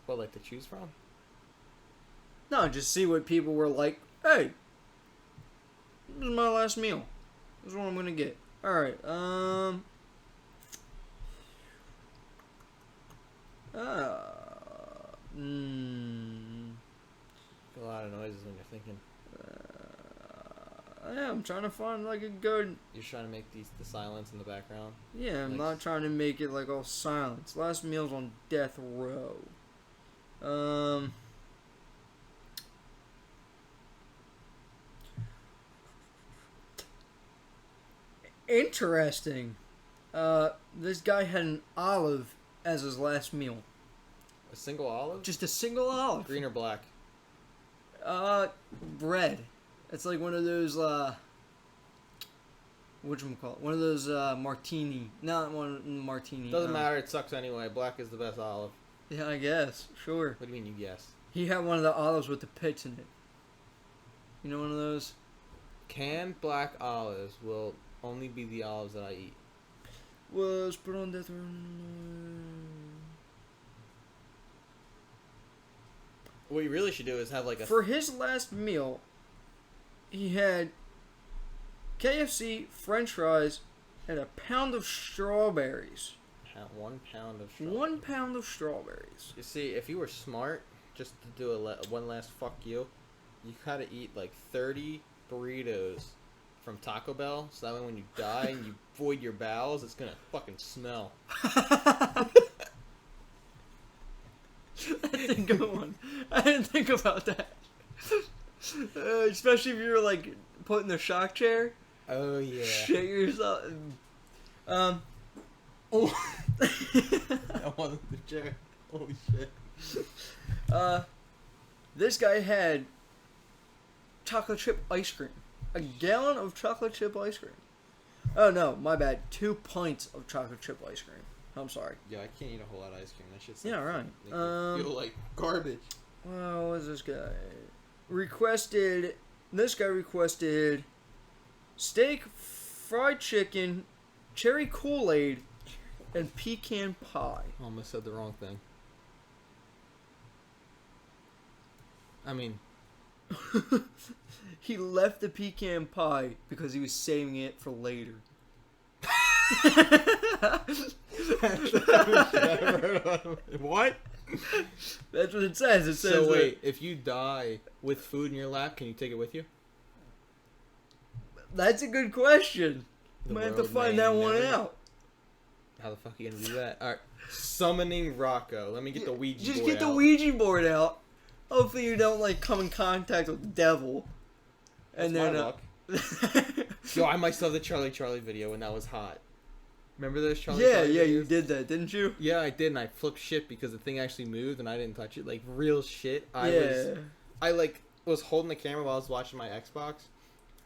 What, like to choose from? No, just see what people were like. Hey, this is my last meal. This is what I'm gonna get. All right. A lot of noises when you're thinking. Yeah, I'm trying to find like a good. You're trying to make the silence in the background. Yeah, I'm Nice. not trying to make it like all silence. Last meal's on death row. Interesting. This guy had an olive as his last meal. A single olive? Just a single olive. Green or black? Red. It's like one of those, whatchamacallit? One of those, martini. Not one martini. Doesn't matter, it sucks anyway. Black is the best olive. Yeah, I guess. Sure. What do you mean you guess? He had one of the olives with the pits in it. You know one of those? Canned black olives will only be the olives that I eat. Was put on death row. What you really should do is have like a... For his last meal, he had KFC, French fries, and a pound of strawberries. 1 pound of strawberries. 1 pound of strawberries. You see, if you were smart, just to do one last fuck you gotta eat like 30 burritos from Taco Bell, so that way when you die and you void your bowels, it's gonna fucking smell. That's a good one. I didn't think about that. Especially if you were like put in the shock chair. Oh yeah. Shit yourself. I wanted the chair. Holy shit. This guy had chocolate chip ice cream. A gallon of chocolate chip ice cream. Oh no, my bad. 2 pints of chocolate chip ice cream. I'm sorry. Yeah, I can't eat a whole lot of ice cream. That shit's Yeah, right. Make me feel like garbage. Well, what is this guy? This guy requested steak, fried chicken, cherry Kool-Aid, and pecan pie. I almost said the wrong thing. I mean... He left the pecan pie because he was saving it for later. What? That's what it says. It says So that- wait, if you die with food in your lap, can you take it with you? That's a good question. The Might have to world find may that one never- out. How the fuck are you gonna do that? Alright. Summoning Rocco. Let me get the Ouija Just board get the out. Ouija board out. Hopefully you don't like come in contact with the devil. That's And my then luck. Yo, I might still have the Charlie video when that was hot. Remember those Charlie yeah, Charlie you videos? did that, didn't you? Yeah, I did, and I flipped shit because the thing actually moved and I didn't touch it. Like, real shit. I was holding the camera while I was watching my Xbox.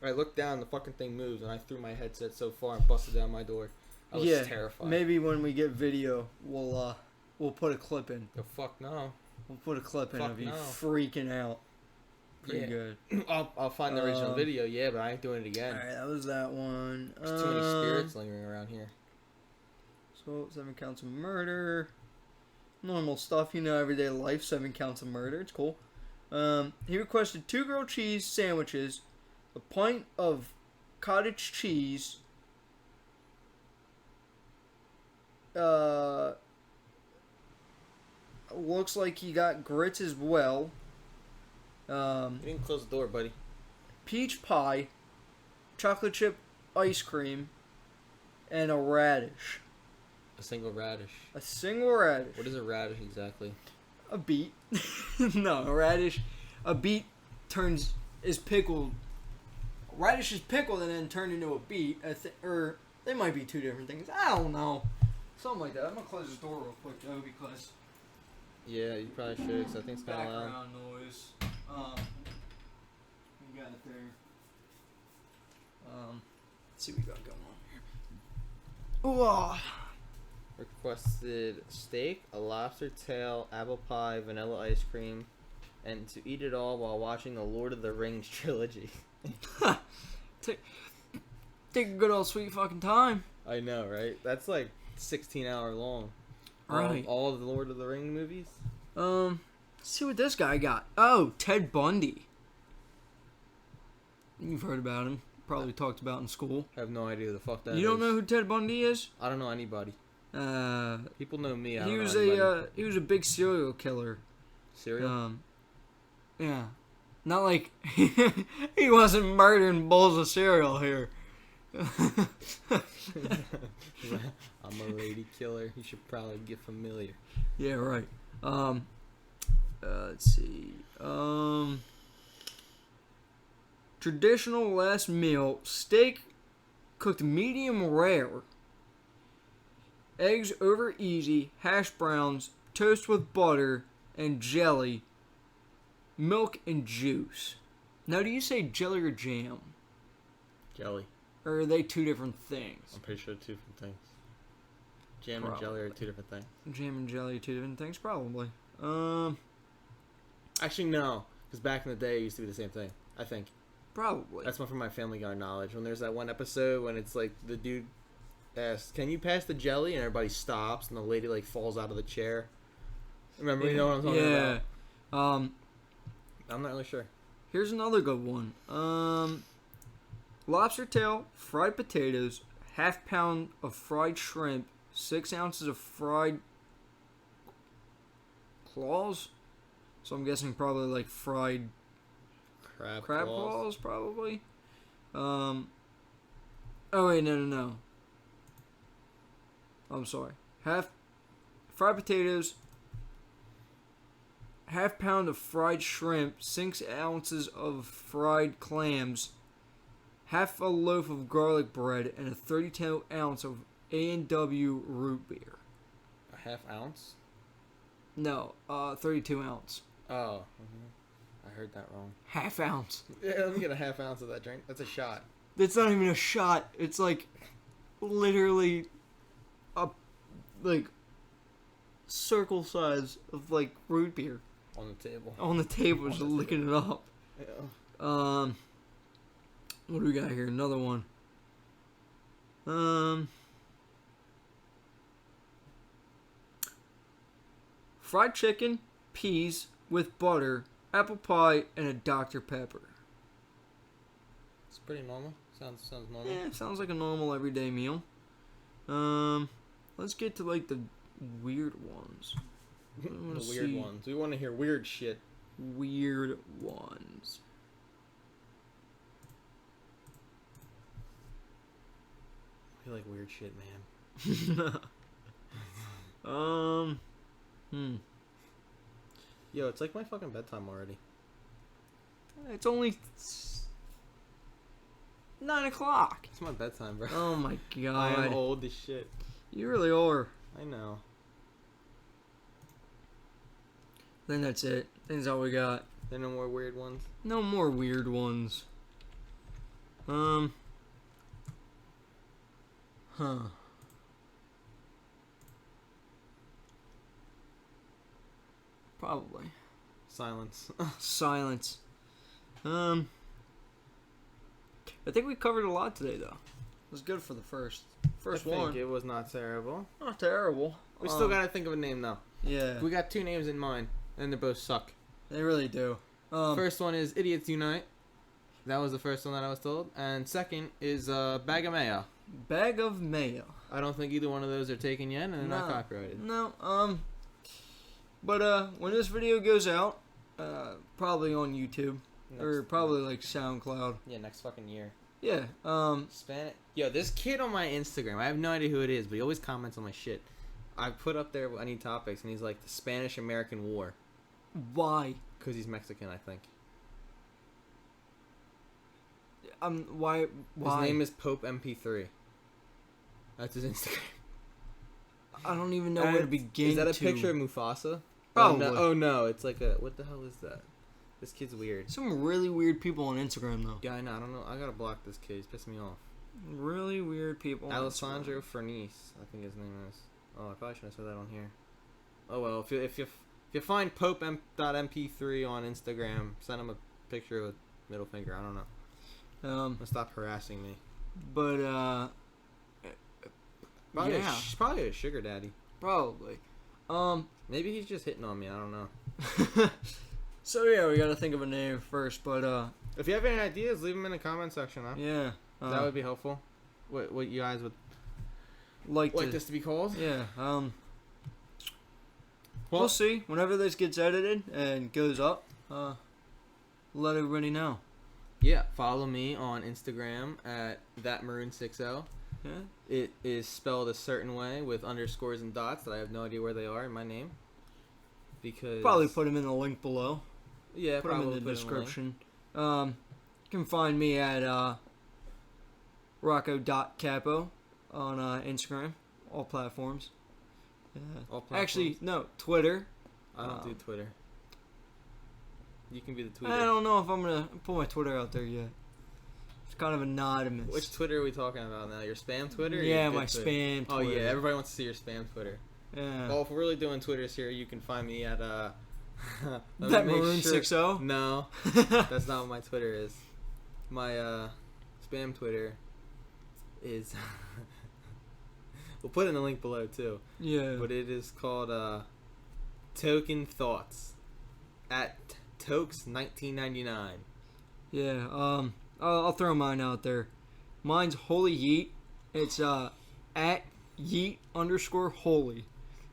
I looked down, the fucking thing moves, and I threw my headset so far and busted down my door. I was terrified. Maybe when we get video, we'll put a clip in. Oh, fuck no. We'll put a clip in Fuck of you no. freaking out. Pretty Yeah. good. I'll find the original video, yeah, but I ain't doing it again. Alright, that was that one. There's too many spirits lingering around here. So, 7 counts of murder. Normal stuff, everyday life. 7 counts of murder. It's cool. He requested 2 grilled cheese sandwiches, a pint of cottage cheese, looks like he got grits as well. You didn't close the door, buddy. Peach pie, chocolate chip ice cream, and a radish. A single radish. A single radish. What is a radish exactly? A beet. No, a radish. A beet is pickled. Radish is pickled and then turned into a beet. Or they might be 2 different things. I don't know. Something like that. I'm gonna close this door real quick though because Yeah, you probably should, because I think it's kind of loud. background noise. We got it there. Let's see what we got going on here. Ooh. Requested steak, a lobster tail, apple pie, vanilla ice cream, and to eat it all while watching the Lord of the Rings trilogy. Take a good old sweet fucking time. I know, right? That's like 16 hour long. Right. All of the Lord of the Rings movies? Let's see what this guy got. Oh, Ted Bundy. You've heard about him. Probably talked about in school. I have no idea who the fuck that is. You don't know who Ted Bundy is? I don't know anybody. He People know me. I don't was know anybody. he was a big serial killer. Cereal? Yeah. Not like he wasn't murdering bowls of cereal here. I'm a lady killer. You should probably get familiar. Yeah, right. Let's see. Traditional last meal: steak, cooked medium rare. Eggs over easy, hash browns, toast with butter and jelly, milk and juice. Now, do you say jelly or jam? Jelly. Or are they two different things? I'm pretty sure two different things. Jam and jelly are two different things. Jam and jelly are two different things? Probably. Actually, no. Because back in the day, it used to be the same thing. I think. Probably. That's one from my Family Guy knowledge. When there's that one episode when it's like the dude asks, "Can you pass the jelly?" and everybody stops, and the lady like falls out of the chair. Remember, you know what I'm talking about? I'm not really sure. Here's another good one. Lobster tail, fried potatoes, half pound of fried shrimp, 6 ounces of fried claws. So I'm guessing probably like fried Crab claws, probably. Oh wait, no. I'm sorry. Half fried potatoes, half pound of fried shrimp, 6 ounces of fried clams, half a loaf of garlic bread, and a 32 ounce of A&W root beer. A half ounce? No, 32 ounce. Oh, I heard that wrong. Half ounce. Yeah, let me get a half ounce of that drink. That's a shot. That's not even a shot. It's like literally a like circle size of like root beer On the table. on the table, just On the licking it up. Yeah. What do we got here? Another one. Fried chicken, peas with butter, apple pie, and a Dr. Pepper. It's pretty normal. Sounds normal. Yeah, sounds like a normal everyday meal. Let's get to like the weird ones. I The wanna weird see ones. We want to hear weird shit. Weird ones. We like weird shit, man. Yo, it's like my fucking bedtime already. It's only 9 o'clock. It's my bedtime, bro. Oh my I god. am old as shit. You really are. I know. I think that's it. I think that's all we got. There no more weird ones. No more weird ones. Probably. Silence. Silence. I think we covered a lot today, though. It was good for the first I think one. it was not terrible. Not terrible. We still gotta think of a name though. Yeah, We got two names in mind, and they both suck. they really do. First one is Idiots Unite. That was the first one that I was told. And second is Bag of Mayo. Bag of mayo. I don't think either one of those are taken yet, and they're not copyrighted. No. But when this video goes out, probably on YouTube or probably like SoundCloud. Yeah, next fucking year. Yeah. Spanish. Yo, this kid on my Instagram, I have no idea who it is, but he always comments on my shit. I put up there any topics, and he's like the Spanish-American War, Why? because he's Mexican, I think. Why? His name is Pope MP3. That's his Instagram. I don't even know where to begin. Is that a to. picture of Mufasa? Probably. Oh no, it's like a, what the hell is that? This kid's weird. Some really weird people on Instagram, though. Yeah, I know. I don't know. I gotta block this kid. He's pissing me off. Really weird people. On Alessandro Instagram. Fernice, I think his name is. Oh, I probably should have said that on here. Oh well, if you find Pope.mp3 on Instagram, send him a picture with middle finger. I don't know. Stop harassing me. But Probably yeah, probably a sugar daddy. probably. Maybe he's just hitting on me. I don't know. So yeah, we gotta think of a name first, but If you have any ideas, leave them in the comment section. Huh? yeah, That would be helpful. What you guys would like this to be called? Yeah. Well, We'll see. Whenever this gets edited and goes up, let everybody know. yeah. Follow me on Instagram at thatmaroon60. Yeah. It is spelled a certain way with underscores and dots that I have no idea where they are in my name. Because Probably put them in the link below. yeah, Put them probably in the put 'em in the link. description. You can find me at Rocco.capo on Instagram, all platforms. All platforms? Actually, no, Twitter. I don't do Twitter. You can be the tweeter. I don't know if I'm going to put my Twitter out there yet. It's kind of anonymous. Which Twitter are we talking about now? Your spam Twitter? Or Yeah, your good my Twitter? spam Oh Twitter. yeah, everybody wants to see your spam Twitter. Yeah. Well, if we're really doing Twitters here, you can find me at let me That make Maroon sure- 60? No, that's not what my Twitter is. My spam Twitter is. We'll put it in the link below too. Yeah. But it is called Token Thoughts at Tokes1999. Yeah. I'll throw mine out there. Mine's Holy Yeet. It's at Yeet_Holy.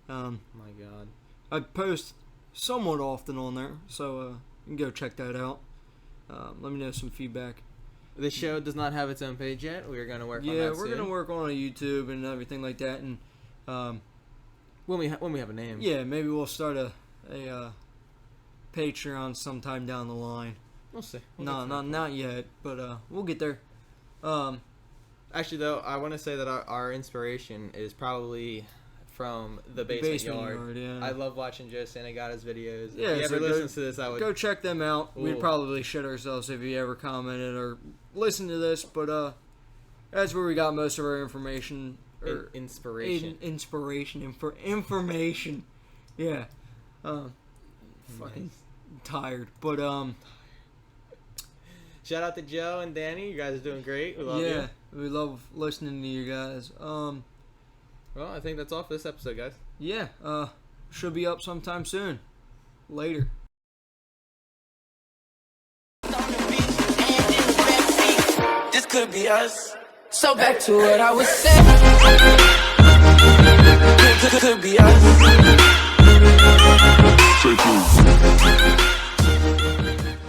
My God. I post somewhat often on there, so you can go check that out. Let me know some feedback. The show does not have its own page yet. We are going to work on that Yeah, we're soon. gonna work on a YouTube and everything like that, and when we have a name. yeah, maybe we'll start a Patreon sometime down the line. We'll see. Not yet, but we'll get there. Actually, though, I want to say that our inspiration is probably from the basement yard. Yeah. I love watching Joe Santagata's videos. Yeah, if he so ever go- listens to this, I would. Go check them out. Ooh. We'd probably shit ourselves if you ever commented or listened to this, but that's where we got most of our information. Or Inspiration. Inspiration for information. Yeah. Fucking tired, but Shout out to Joe and Danny. You guys are doing great. We love yeah, you. we love listening to you guys. Well, I think that's all for this episode, guys. Yeah. Should be up sometime soon. Later. This could be us. So back to what I was saying. Could be us.